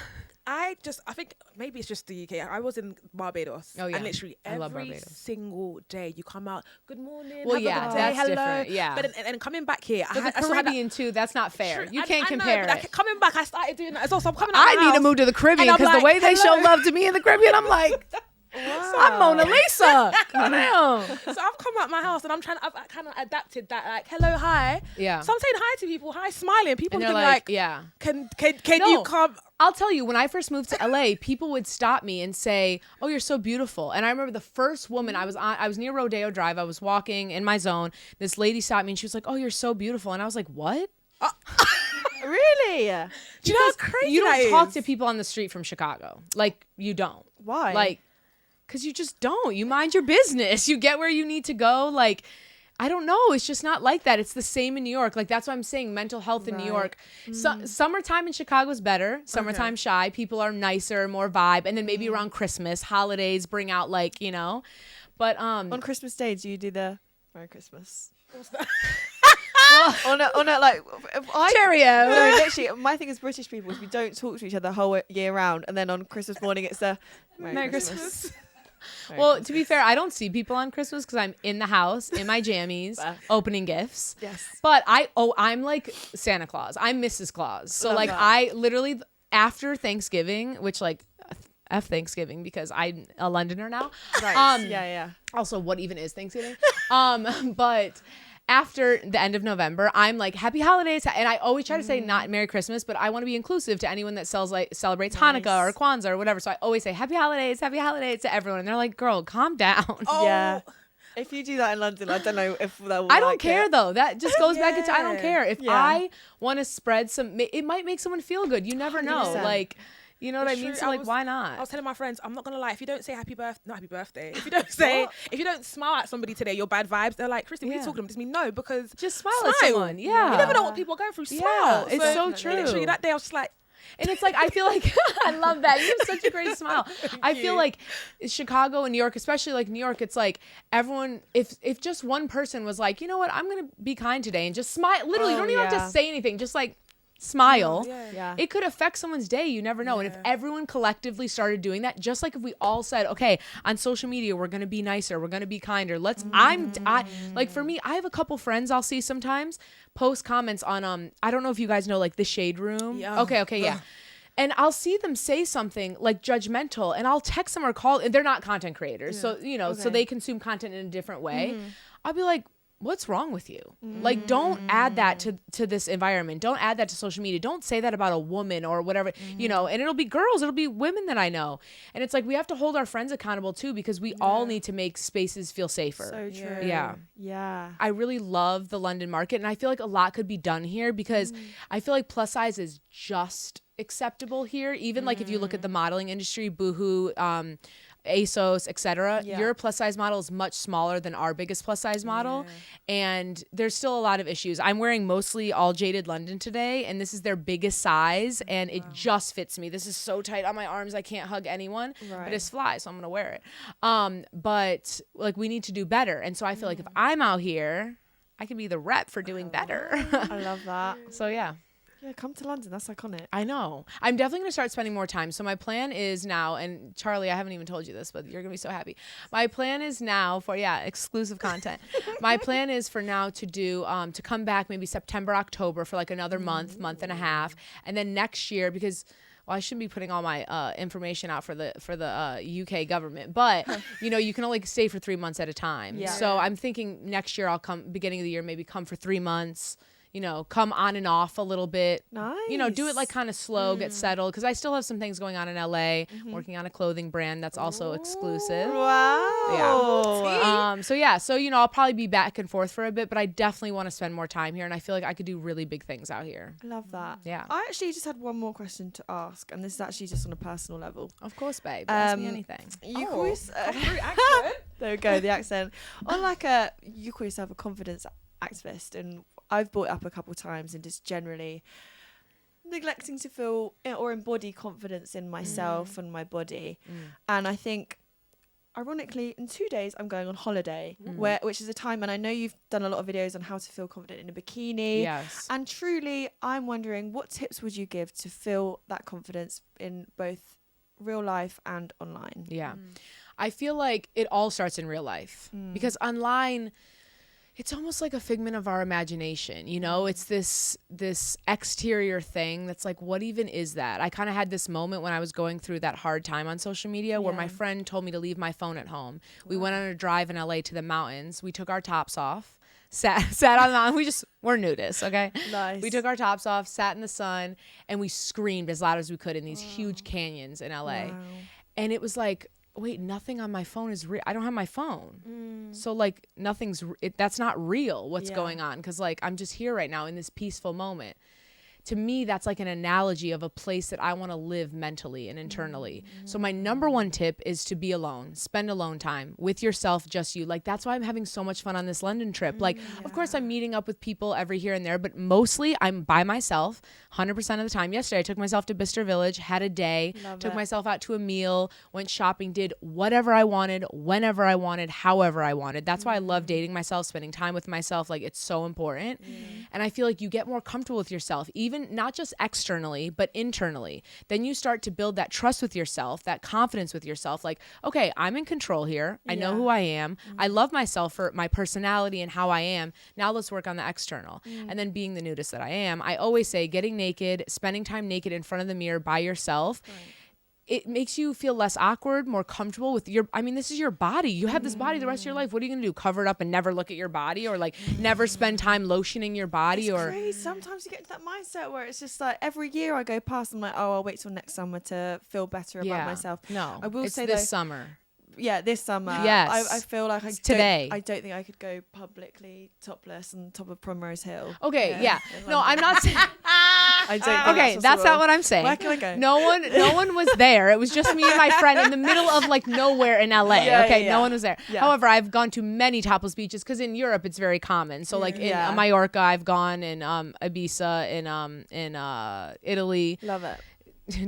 I think maybe it's just the UK. I was in Barbados. Oh, yeah. And literally every single day you come out, good morning, well, have yeah, a good day, that's hello. Different. Yeah. But and coming back here. But the Caribbean too, that's not fair. You can't compare it. Coming back, I started doing that as well. So I'm coming out I need to move to the Caribbean because the way they show love to me in the Caribbean, I'm like... Wow. I'm Mona Lisa. Come on. So I've come out my house and I've kind of adapted that, like, hello, hi. Yeah. So I'm saying hi to people, hi, smiling. People and can like, yeah. Can you come? I'll tell you, when I first moved to LA, people would stop me and say, "Oh, you're so beautiful." And I remember the first woman I was near Rodeo Drive. I was walking in my zone. This lady stopped me and she was like, "Oh, you're so beautiful." And I was like, "What?" Really? Do you know how crazy you don't talk to people on the street from Chicago. Like you don't. Why? Like. Because you just don't. You mind your business. You get where you need to go. Like, I don't know. It's just not like that. It's the same in New York. Like, that's why I'm saying mental health in New York. Summertime in Chicago is better. Summertime shy. People are nicer, more vibe. And then maybe around Christmas, holidays bring out like, you know. But on Christmas Day, do you do the Merry Christmas? What's that? on a like Cheerio. No, literally, my thing as British people is we don't talk to each other the whole year round, and then on Christmas morning it's the Merry Christmas. Well, to be fair, I don't see people on Christmas because I'm in the house in my jammies opening gifts. Yes. But I'm like Santa Claus. I'm Mrs. Claus. So like I literally after Thanksgiving, which like F Thanksgiving because I'm a Londoner now. Right. Yeah. Also, what even is Thanksgiving? But after the end of November, I'm like, happy holidays. And I always try to say not Merry Christmas, but I want to be inclusive to anyone that celebrates Hanukkah or Kwanzaa or whatever. So I always say happy holidays to everyone. And they're like, girl, calm down. Oh. Yeah. If you do that in London, I don't know if they'll I don't care though. That just goes back into I don't care. If I want to spread it might make someone feel good. You never know. 100%. Like, you know what I mean? So like, why not? I was telling my friends, I'm not gonna lie. If you don't say not happy birthday. If you don't smile at somebody today, you're bad vibes. They're like, Christy, what are you talking about? Just me, no, because just smile at someone. Yeah, you never know what people are going through. Smile. Yeah, it's so true. Literally, that day I was just like. And it's like, I feel like, I love that. You have such a great smile. I feel like Chicago and New York, especially like New York, it's like everyone, if just one person was like, you know what, I'm going to be kind today and just smile. Literally, you don't even have to say anything. Just like smile. Yeah. It could affect someone's day. You never know. And if everyone collectively started doing that, just like if we all said, okay, on social media, we're going to be nicer. We're going to be kinder. Like for me, I have a couple friends I'll see sometimes post comments on, I don't know if you guys know, like the Shade Room. Yeah. Okay. Yeah. And I'll see them say something like judgmental and I'll text them or call, and they're not content creators. So, you know, so they consume content in a different way. I'll be like, what's wrong with you? Like, don't add that to this environment. Don't add that to social media. Don't say that about a woman or whatever, you know, and it'll be girls. It'll be women that I know. And it's like, we have to hold our friends accountable too, because we all need to make spaces feel safer. So true. Yeah. I really love the London market. And I feel like a lot could be done here because I feel like plus size is just acceptable here. Even like if you look at the modeling industry, Boohoo, ASOS, etc. Your plus size model is much smaller than our biggest plus size model, and there's still a lot of issues. I'm wearing mostly all Jaded London today, and this is their biggest size, and it just fits me. This is so tight on my arms, I can't hug anyone, but it's fly, so I'm gonna wear it. But like, we need to do better, and so I feel like if I'm out here, I can be the rep for doing better. I love that. So yeah. Yeah, come to London. That's iconic. I know. I'm definitely going to start spending more time. So my plan is now, and Charlie, I haven't even told you this, but you're going to be so happy. My plan is now for, exclusive content. My plan is for now to do, to come back maybe September, October for like another month and a half. And then next year, because... Well, I shouldn't be putting all my information out for the UK government, but you can only stay for 3 months at a time. Yeah. So I'm thinking next year I'll come, beginning of the year, maybe come for 3 months. Come on and off a little bit. Nice. Do it like kind of slow, get settled. Because I still have some things going on in LA, working on a clothing brand that's also exclusive. Wow. Yeah. So I'll probably be back and forth for a bit, but I definitely want to spend more time here. And I feel like I could do really big things out here. I love that. Yeah. I actually just had one more question to ask, and this is actually just on a personal level. Of course, babe. Ask me anything. You call yourself... There we go, the accent. You call yourself a confidence activist, and I've brought it up a couple times, and just generally neglecting to feel or embody confidence in myself and my body. And I think, ironically, in 2 days I'm going on holiday, which is a time, and I know you've done a lot of videos on how to feel confident in a bikini. Yes. And truly, I'm wondering, what tips would you give to feel that confidence in both real life and online? Yeah. I feel like it all starts in real life, because online, it's almost like a figment of our imagination. It's this exterior thing that's like, what even is that? I kind of had this moment when I was going through that hard time on social media where my friend told me to leave my phone at home. We went on a drive in LA to the mountains. We took our tops off, sat on the mountain. We're nudists, okay? Nice. We took our tops off, sat in the sun, and we screamed as loud as we could in these huge canyons in LA. Wow. And it was like, wait, nothing on my phone is real. I don't have my phone. So like that's not real what's going on. Cause like I'm just here right now in this peaceful moment. To me, that's like an analogy of a place that I want to live mentally and internally. So my number one tip is to be alone. Spend alone time with yourself, just you. Like, that's why I'm having so much fun on this London trip. Like, of course, I'm meeting up with people every here and there, but mostly I'm by myself 100% of the time. Yesterday, I took myself to Bicester Village, had a day, took myself out to a meal, went shopping, did whatever I wanted, whenever I wanted, however I wanted. That's why I love dating myself, spending time with myself. Like, it's so important. And I feel like you get more comfortable with yourself, even not just externally, but internally. Then you start to build that trust with yourself, that confidence with yourself. Like, okay, I'm in control here. I know who I am. I love myself for my personality and how I am. Now let's work on the external. And then being the nudist that I am, I always say getting naked, spending time naked in front of the mirror by yourself. It makes you feel less awkward, more comfortable with this is your body. You have this body the rest of your life. What are you going to do? Cover it up and never look at your body, or like never spend time lotioning your body? It's crazy. Sometimes you get into that mindset where it's just like every year I go past, I'm like, oh, I'll wait till next summer to feel better about myself. No, I will say this summer. Yeah, this summer. Yes. I feel like I don't think I could go publicly topless on top of Primrose Hill. Okay, yeah. No, I'm not saying. I don't think that's not what I'm saying. Where can I go? No one was there. It was just me and my friend in the middle of like nowhere in LA. No one was there. Yeah. However, I've gone to many topless beaches because in Europe it's very common. So like in Mallorca, I've gone, in Ibiza, in Italy. Love it.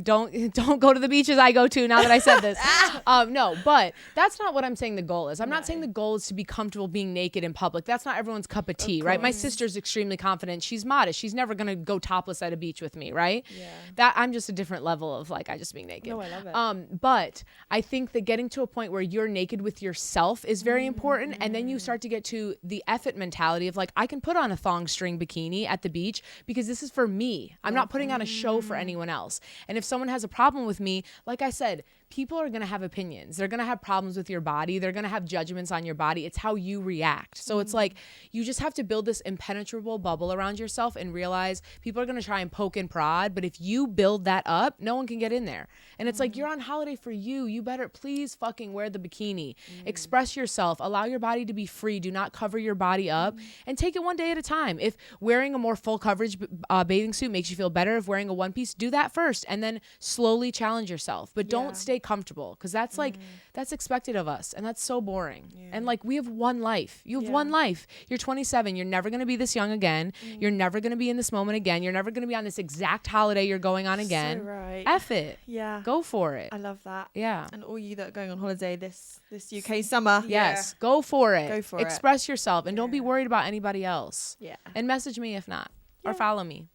Don't go to the beaches I go to now that I said this. No, but that's not what I'm saying the goal is. I'm not saying the goal is to be comfortable being naked in public. That's not everyone's cup of tea, right? My sister's extremely confident. She's modest. She's never going to go topless at a beach with me, right? Yeah. That I'm just a different level of like, I just being naked. No, I love it. But I think that getting to a point where you're naked with yourself is very important. And then you start to get to the effort mentality of like, I can put on a thong string bikini at the beach because this is for me. I'm not putting on a show for anyone else. And if someone has a problem with me, like I said, people are going to have opinions. They're going to have problems with your body. They're going to have judgments on your body. It's how you react. So it's like you just have to build this impenetrable bubble around yourself and realize people are going to try and poke and prod. But if you build that up, no one can get in there. And it's like, you're on holiday for you. You better please fucking wear the bikini. Express yourself. Allow your body to be free. Do not cover your body up and take it one day at a time. If wearing a more full coverage bathing suit makes you feel better, if wearing a one piece, do that first and then slowly challenge yourself. But don't stay comfortable because that's like that's expected of us and that's so boring. And like we have one life. You have one life. You're 27. You're never going to be this young again. You're never going to be in this moment again. You're never going to be on this exact holiday you're going on again. So right. F it. Yeah. Go for it. I love that. Yeah. And all you that are going on holiday this UK summer. Yes. Go for it. Go for Express yourself and don't be worried about anybody else. Yeah. And message me if not. Or follow me.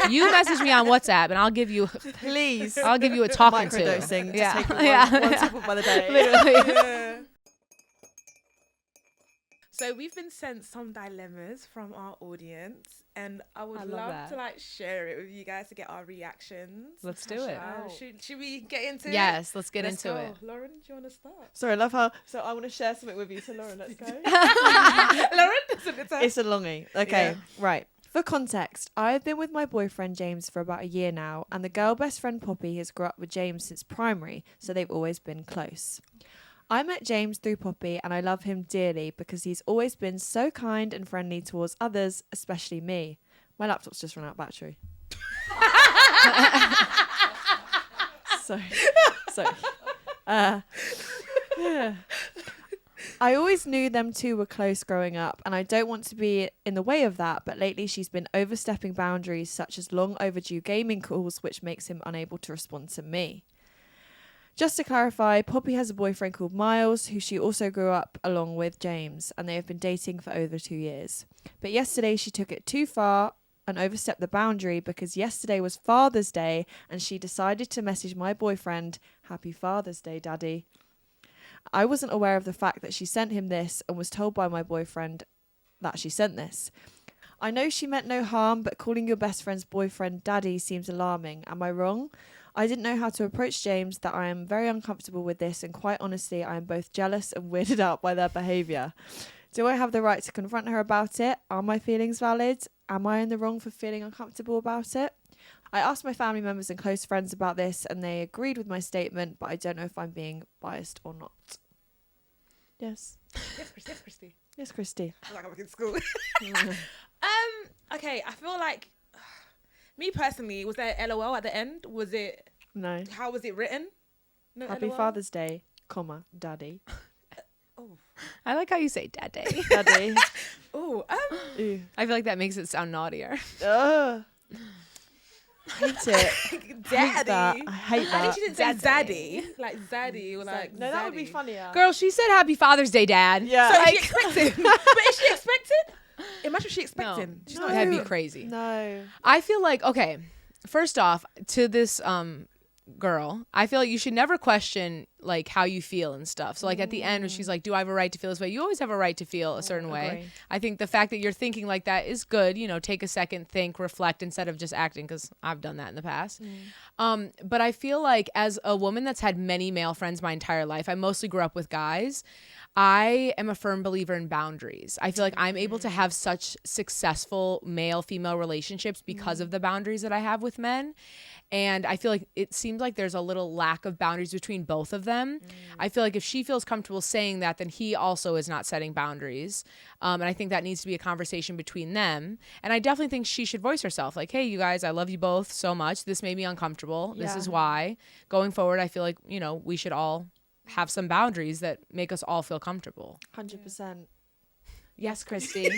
You message me on WhatsApp and I'll give you Please. I'll give you a talking to. Microdosing. Yeah. Just take Yeah. one tapple by the day. Literally. Yeah. So we've been sent some dilemmas from our audience, and I would love that. to like share it with you guys to get our reactions. Let's do it. Should we get into it? Yes, let's get Let's into go. it. Lauren, do you want to start? Sorry, I love how. So I want to share something with you. So Lauren, let's go. Lauren, It's a longie. Okay, Yeah. right. For context, I've been with my boyfriend James for about a year now, and the girl best friend Poppy has grown up with James since primary, so they've always been close. I met James through Poppy, and I love him dearly because he's always been so kind and friendly towards others, especially me. My laptop's just run out of battery. Sorry. Yeah. I always knew them two were close growing up, and I don't want to be in the way of that, but lately she's been overstepping boundaries such as long overdue gaming calls, which makes him unable to respond to me. Just to clarify, Poppy has a boyfriend called Miles, who she also grew up along with James, and they have been dating for over 2 years. But yesterday she took it too far and overstepped the boundary because yesterday was Father's Day and she decided to message my boyfriend, "Happy Father's Day, Daddy." I wasn't aware of the fact that she sent him this and was told by my boyfriend that she sent this. I know she meant no harm, but calling your best friend's boyfriend Daddy seems alarming. Am I wrong? I didn't know how to approach James, that I am very uncomfortable with this, and quite honestly, I am both jealous and weirded out by their behaviour. Do I have the right to confront her about it? Are my feelings valid? Am I in the wrong for feeling uncomfortable about it? I asked my family members and close friends about this, and they agreed with my statement, but I don't know if I'm being biased or not. Yes. Yes, Christy. Yes, Christy. I feel like I'm in school. Okay, I feel like me personally, was there LOL at the end? Was it? No. How was it written? No Happy LOL? Father's Day, comma, Daddy. I like how you say daddy. Daddy. Oh, Ew. I feel like that makes it sound naughtier. Ugh. Hate it. Daddy. I hate At that. least she didn't say Zaddy. Zaddy. Like Zaddy or like No, that would be Zaddy. funnier. Girl, she said Happy Father's Day, Dad. Yeah. So Like- is she expecting? But is she expecting? Imagine if she expecting. She's not. That'd be crazy. No. I feel like, okay, first off, to this girl, I feel like you should never question like how you feel and stuff. So like at the end when she's like, do I have a right to feel this way? You always have a right to feel a certain way. agree. I think the fact that you're thinking like that is good. You know, take a second, think, reflect instead of just acting, because I've done that in the past. But I feel like as a woman that's had many male friends my entire life, I mostly grew up with guys. I am a firm believer in boundaries. I feel like I'm able to have such successful male-female relationships because of the boundaries that I have with men. And I feel like it seems like there's a little lack of boundaries between both of them. I feel like if she feels comfortable saying that, then he also is not setting boundaries. And I think that needs to be a conversation between them. And I definitely think she should voice herself. Like, hey, you guys, I love you both so much. This made me uncomfortable. This is why. Going forward, I feel like, you know, we should all have some boundaries that make us all feel comfortable. 100%. Yes, Christy.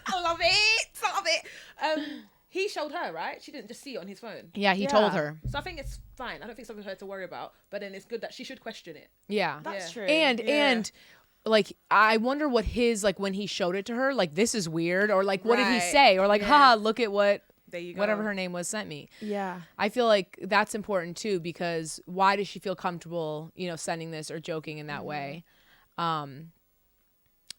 I love it. Love it. He showed her, right? She didn't just see it on his phone. Yeah, he told her. So I think it's fine. I don't think it's something for her to worry about. But then it's good that she should question it. Yeah. That's true. And like I wonder what his, like when he showed it to her, like this is weird, or like what did he Right. say, or like haha, look at what There you go. whatever her name was sent me. Yeah. I feel like that's important too, because why does she feel comfortable, you know, sending this or joking in that way?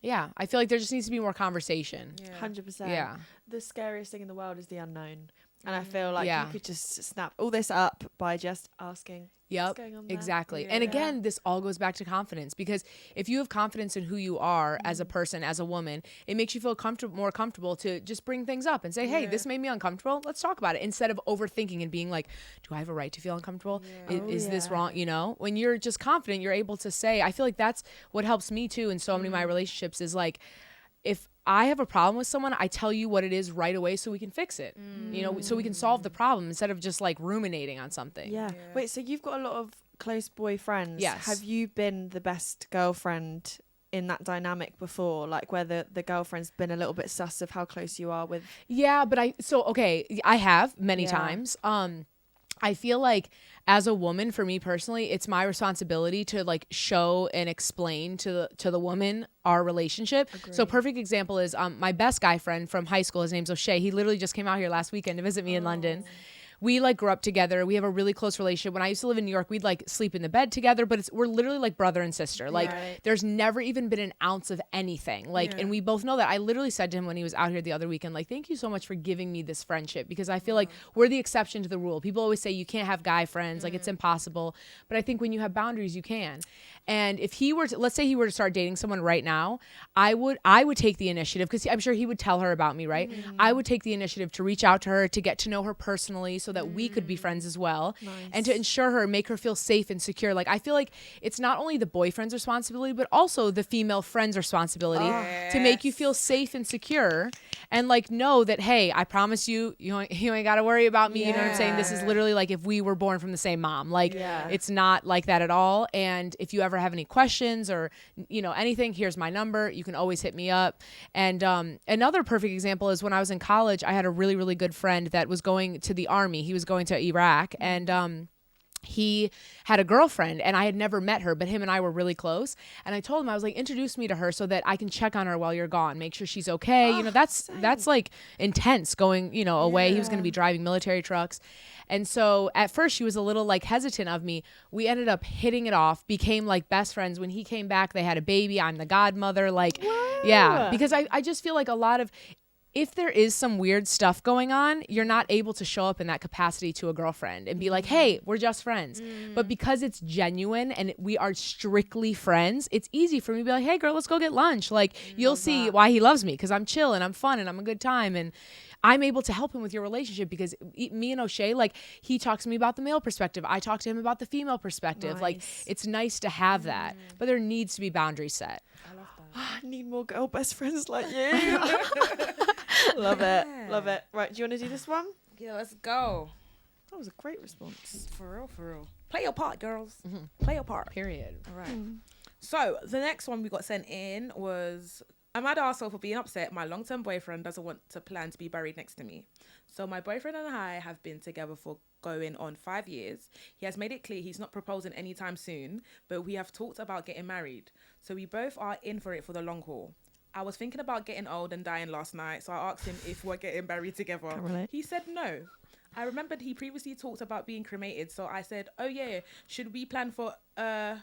Yeah, I feel like there just needs to be more conversation. Yeah. 100%. Yeah. The scariest thing in the world is the unknown. And I feel like Yeah. you could just snap all this up by just asking. Yep, What's going on there? exactly. And again, this all goes back to confidence, because if you have confidence in who you are as a person, as a woman, it makes you feel more comfortable to just bring things up and say, hey, this made me uncomfortable. Let's talk about it, instead of overthinking and being like, do I have a right to feel uncomfortable? Is this wrong? You know, when you're just confident, you're able to say, I feel like that's what helps me too in so many of my relationships is like, if I have a problem with someone, I tell you what it is right away so we can fix it, you know, so we can solve the problem instead of just like ruminating on something. Yeah. Wait, so you've got a lot of close boyfriends. Yes. Have you been the best girlfriend in that dynamic before? Like where the girlfriend's been a little bit sus of how close you are with... Yeah, but I have many Yeah. times. I feel like as a woman, for me personally, it's my responsibility to like show and explain to the woman our relationship. Agreed. So perfect example is my best guy friend from high school. His name's O'Shea. He literally just came out here last weekend to visit me in London. We like grew up together. We have a really close relationship. When I used to live in New York, we'd like sleep in the bed together, but we're literally like brother and sister. Like there's never even been an ounce of anything. Like, and we both know that. I literally said to him when he was out here the other weekend, like, thank you so much for giving me this friendship, because I feel like we're the exception to the rule. People always say you can't have guy friends, like it's impossible. But I think when you have boundaries, you can. And if he were to, let's say he were to start dating someone right now, I would take the initiative, because I'm sure he would tell her about me, right? I would take the initiative to reach out to her, to get to know her personally, so that we could be friends as well. Nice. And to ensure her, make her feel safe and secure. Like, I feel like it's not only the boyfriend's responsibility, but also the female friend's responsibility to make you feel safe and secure, and like know that, hey, I promise you ain't got to worry about me. You know what I'm saying? This is literally like if we were born from the same mom. Like it's not like that at all. And if you ever have any questions or anything, here's my number. You can always hit me up. And another perfect example is when I was in college, I had a really, really good friend that was going to the army. He was going to Iraq, and he had a girlfriend, and I had never met her, but him and I were really close. And I told him, I was like, introduce me to her so that I can check on her while you're gone, make sure she's okay. That's like intense going, away. He was going to be driving military trucks. And so at first she was a little like hesitant of me. We ended up hitting it off, became like best friends. When he came back, they had a baby. I'm the godmother. Like, yeah, because I just feel like a lot of, if there is some weird stuff going on, you're not able to show up in that capacity to a girlfriend and be like, hey, we're just friends. But because it's genuine and we are strictly friends, it's easy for me to be like, hey girl, let's go get lunch. Like, you'll see why he loves me, because I'm chill and I'm fun and I'm a good time. And I'm able to help him with your relationship, because me and O'Shea, like, he talks to me about the male perspective. I talk to him about the female perspective. Nice. Like, it's nice to have that, but there needs to be boundaries set. I love that. I need more girl best friends like you. Love it. Love it. Right, do you want to do this one? Yeah, let's go. That was a great response. For real. Play your part, girls. Play your part. Period. All right. So the next one we got sent in was, I'm mad at ourselves for being upset. My long-term boyfriend doesn't want to plan to be buried next to me. So my boyfriend and I have been together for going on 5 years. He has made it clear he's not proposing anytime soon, but we have talked about getting married. So we both are in for it for the long haul. I was thinking about getting old and dying last night, so I asked him if we're getting buried together. He said no. I remembered he previously talked about being cremated, so I said, oh yeah, should we plan for an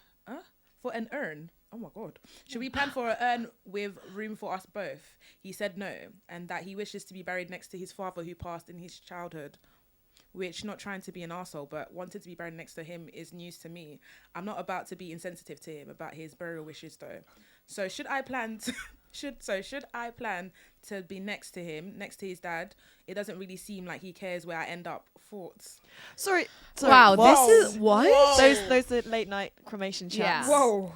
urn? Oh my God. Should we plan for an urn with room for us both? He said no, and that he wishes to be buried next to his father who passed in his childhood. Which, not trying to be an arsehole, but wanted to be buried next to him is news to me. I'm not about to be insensitive to him about his burial wishes though. So should I plan to be next to him, next to his dad? It doesn't really seem like he cares where I end up. Thoughts? Sorry. Wow, whoa. This is what? Whoa. Those are late night cremation chats. Yeah. Whoa.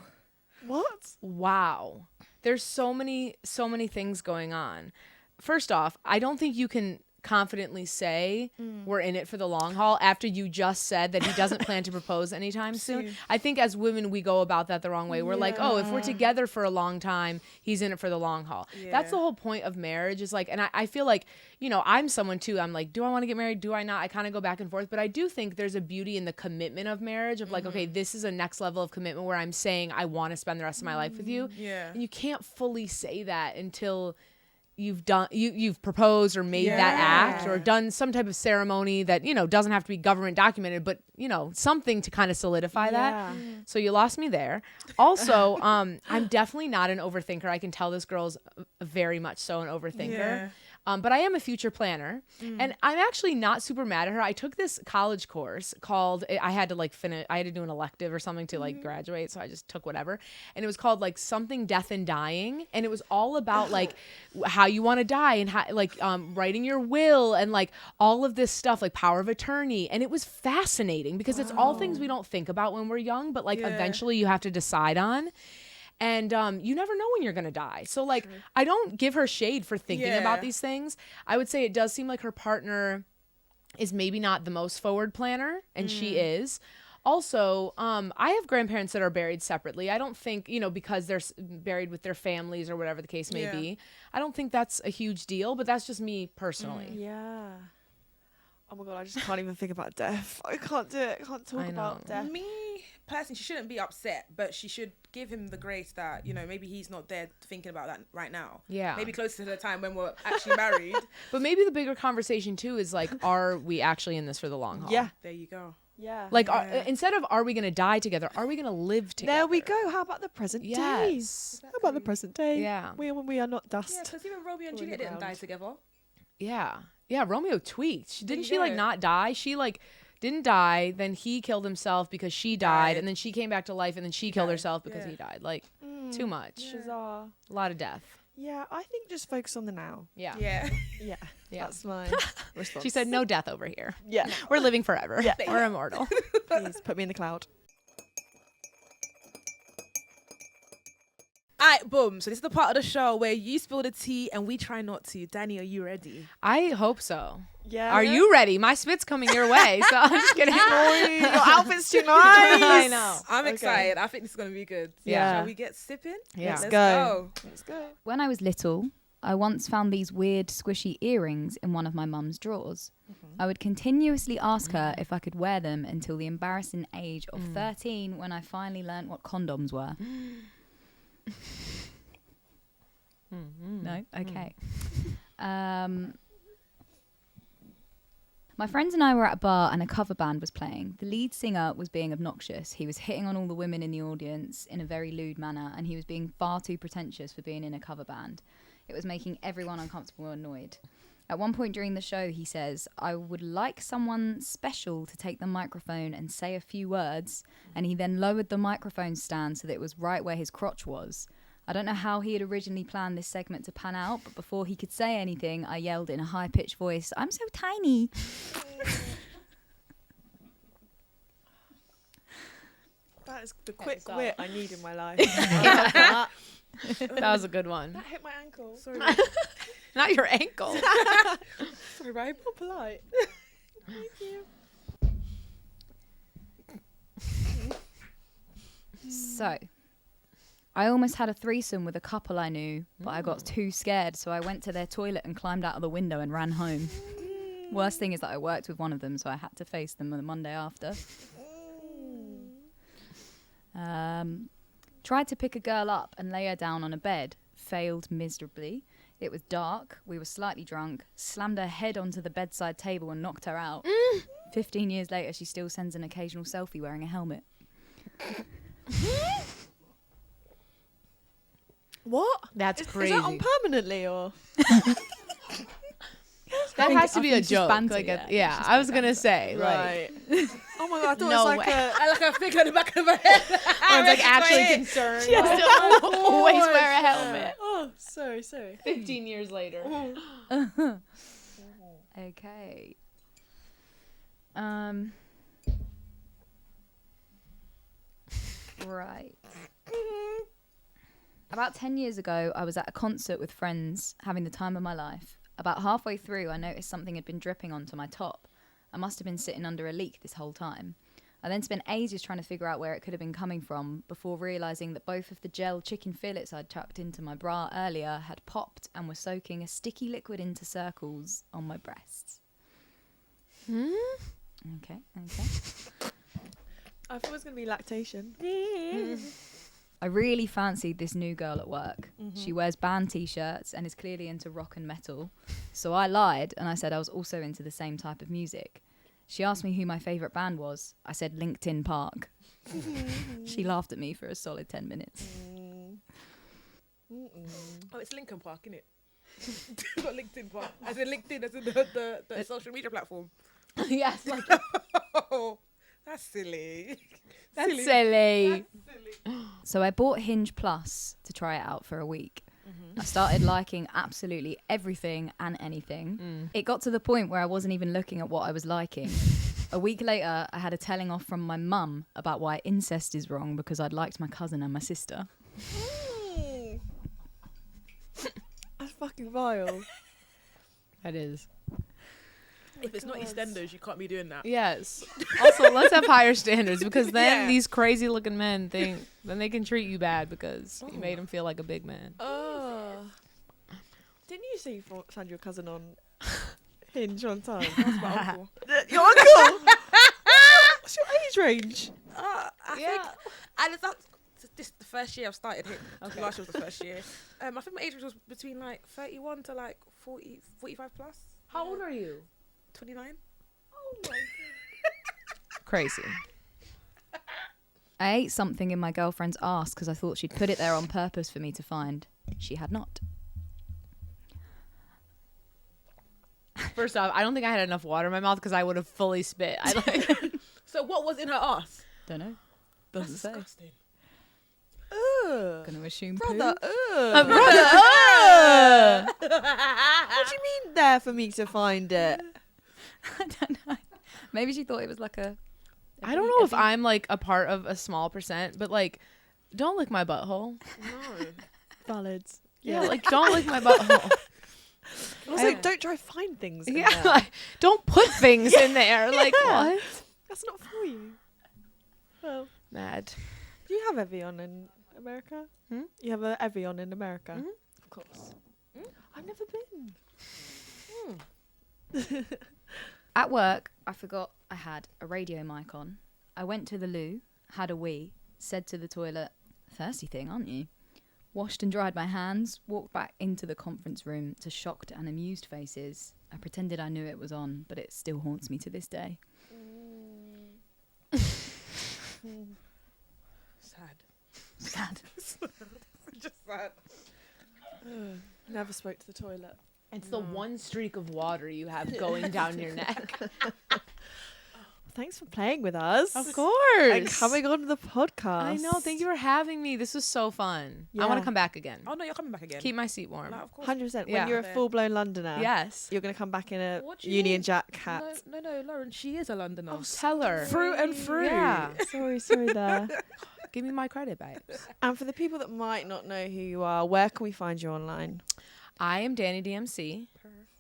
What? Wow. There's so many things going on. First off, I don't think you can confidently say we're in it for the long haul after you just said that he doesn't plan to propose anytime soon. I think as women, we go about that the wrong way. We're like, oh, if we're together for a long time, he's in it for the long haul. Yeah. That's the whole point of marriage, is like, and I feel like, I'm someone too. I'm like, do I want to get married? Do I not? I kind of go back and forth, but I do think there's a beauty in the commitment of marriage of like, okay, this is a next level of commitment where I'm saying I want to spend the rest of my life with you. Yeah. And you can't fully say that until you've proposed or made that act or done some type of ceremony that, doesn't have to be government documented, but, something to kind of solidify that. So you lost me there. Also, I'm definitely not an overthinker. I can tell this girl's very much so an overthinker. Yeah. But I am a future planner, and I'm actually not super mad at her. I took this college course called, I had to do an elective or something to like graduate. So I just took whatever. And it was called like something death and dying. And it was all about like how you want to die and how, like writing your will and like all of this stuff, like power of attorney. And it was fascinating because it's all things we don't think about when we're young, but like eventually you have to decide on. And you never know when you're going to die. So, like, I don't give her shade for thinking about these things. I would say it does seem like her partner is maybe not the most forward planner, and she is. Also, I have grandparents that are buried separately. I don't think, because they're buried with their families or whatever the case may be. I don't think that's a huge deal, but that's just me personally. Yeah. Oh my god, I just can't even think about death. I can't do it. I can't talk about death. Me personally, she shouldn't be upset, but she should give him the grace that, you know, maybe he's not there thinking about that right now. Yeah. Maybe closer to the time when we're actually married. But maybe the bigger conversation too is like, are we actually in this for the long haul? Yeah. There you go. Yeah. Like, instead of are we going to die together, are we going to live together? There we go. How about the present days? Yes. How about the present day? Yeah. We are not dust. Yeah, because even Romeo and Or in Juliet the didn't die ground. together. Yeah. Yeah, Romeo tweaked. Didn't she like go. not die? She like didn't die, then he killed himself because she died, and then she came back to life, and then she killed died. herself because Yeah. he died. Like, too much. Bizarre. A lot of death. Yeah, I think just focus on the now. Yeah. Yeah. Yeah. Yeah. That's my response. She said no death over here. Yeah. We're living forever. Yeah. We're immortal. Please put me in the cloud. Alright, boom. So this is the part of the show where you spill the tea and we try not to. Danny, are you ready? I hope so. Yeah. Are you ready? My spit's coming your way, so I'm just kidding. Boy, your outfit's too nice. I know. I'm Okay. excited. I think this is going to be good. Yeah. Shall we get sipping? Yeah. Let's go. Let's go. When I was little, I once found these weird squishy earrings in one of my mum's drawers. I would continuously ask her if I could wear them until the embarrassing age of 13 when I finally learnt what condoms were. No? Okay. My friends and I were at a bar and a cover band was playing. The lead singer was being obnoxious. He was hitting on all the women in the audience in a very lewd manner, and he was being far too pretentious for being in a cover band. It was making everyone uncomfortable and annoyed. At one point during the show, he says, I would like someone special to take the microphone and say a few words, and he then lowered the microphone stand so that it was right where his crotch was. I don't know how he had originally planned this segment to pan out, but before he could say anything, I yelled in a high-pitched voice, I'm so tiny. That is the quick solid. wit I need in my life. that That was a good one. hit my ankle. Sorry, Not your ankle. sorry, babe. Not polite. Thank you. So, I almost had a threesome with a couple I knew, but I got too scared, so I went to their toilet and climbed out of the window and ran home. Worst thing is that I worked with one of them, so I had to face them on the Monday after. Tried to pick a girl up and lay her down on a bed. Failed miserably. It was dark. We were slightly drunk. Slammed her head onto the bedside table and knocked her out. 15 years later, she still sends an occasional selfie wearing a helmet. What? That's Is crazy. that on permanently or? That has to I be think a it's just joke. banter, Like yeah. yeah, It's I was just gonna banter. say, Right. Oh my god, I thought No it was like way. I like a figure in the back of my head. I was like actually concerned. She has to always wear a helmet. Oh, sorry. 15 years later. Okay. Right. About 10 years ago, I was at a concert with friends, having the time of my life. About halfway through, I noticed something had been dripping onto my top. I must have been sitting under a leak this whole time. I then spent ages trying to figure out where it could have been coming from before realising that both of the gel chicken fillets I'd tucked into my bra earlier had popped and were soaking a sticky liquid into circles on my breasts. Okay. I thought it was gonna be lactation. I really fancied this new girl at work. She wears band t-shirts and is clearly into rock and metal. So I lied and I said I was also into the same type of music. She asked me who my favourite band was. I said LinkedIn Park. She laughed at me for a solid 10 minutes. Oh, it's Lincoln Park, isn't it? Not LinkedIn Park. As in LinkedIn, as in the social media platform. Yes, like Oh, that's silly. that's silly. So I bought Hinge Plus to try it out for a week. I started liking absolutely everything and anything. It got to the point where I wasn't even looking at what I was liking. A week later, I had a telling off from my mum about why incest is wrong because I'd liked my cousin and my sister. That's fucking vile. That is. If it's not EastEnders, you can't be doing that. Yes. Also, let's have higher standards because then Yeah. these crazy looking men think then they can treat you bad because you made them feel like a big man. Oh. Didn't you say you found your cousin on Hinge one time. That's my uncle. Your uncle? What's your age range? I think, and it's not, this is the first year I've started him. Okay. Last year was the first year. I think my age was between like 31 to like 40, 45 plus. How old are you? 29. Oh my god. Crazy. I ate something in my girlfriend's arse because I thought she'd put it there on purpose for me to find. She had not. First off, I don't think I had enough water in my mouth because I would have fully spit. So what was in her ass? Don't know. That's Doesn't say. disgusting. Ugh. Gonna assume Brother, poo. brother. What do you mean there for me to find it? I don't know. Maybe she thought it was like a. I don't know if I'm like a part of a small percent, but like, don't lick my butthole. No. Ballads. Yeah, like don't lick my butthole. Also, don't try find things. In Yeah, there. like, don't put things in there. Like what? That's not for you. Well, Mad. do you have Evian in America? Hmm? You have a Evian in America? Mhm. Of course. I've never been. At work, I forgot I had a radio mic on. I went to the loo, had a wee, said to the toilet, "Thirsty thing, aren't you?" Washed and dried my hands, walked back into the conference room to shocked and amused faces. I pretended I knew it was on, but it still haunts me to this day. Sad. Sad. Just sad. Never spoke to the toilet. It's the one streak of water you have going down your neck. Thanks for playing with us. Of course. And coming on the podcast. I know. Thank you for having me. This was so fun. I want Yeah. to come back again. Oh no, you're coming back again. Keep my seat warm. Like, of course. 100%. Yeah. When you're a full-blown Londoner, Yes. you're going to come back in a What do you Union mean? Jack hat. No, Lauren. She is a Londoner. Oh, tell her. Through and through. Yeah. Sorry there. Give me my credit, babes. And for the people that might not know who you are, where can we find you online? I am Dani DMC.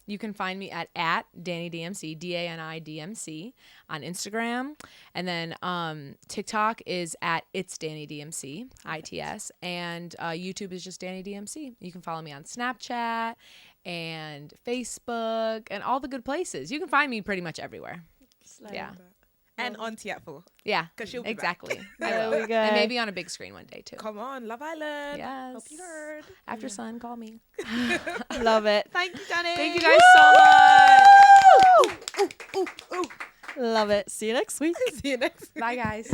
You can find me at Dani DMC, DANI DMC on Instagram. And then TikTok is at It's Dani DMC, ITS. And YouTube is just Dani DMC. You can follow me on Snapchat and Facebook and all the good places. You can find me pretty much everywhere. Yeah. And on teaatfour. Yeah. 'Cause she'll be exactly. I There will. we go. And maybe on a big screen one day too. Come on, Love Island. Yes. Hope you heard. After sun, call me. Love it. Thank you, Dani. Thank you guys so much. Love it. See you next week. See you next. Bye, guys.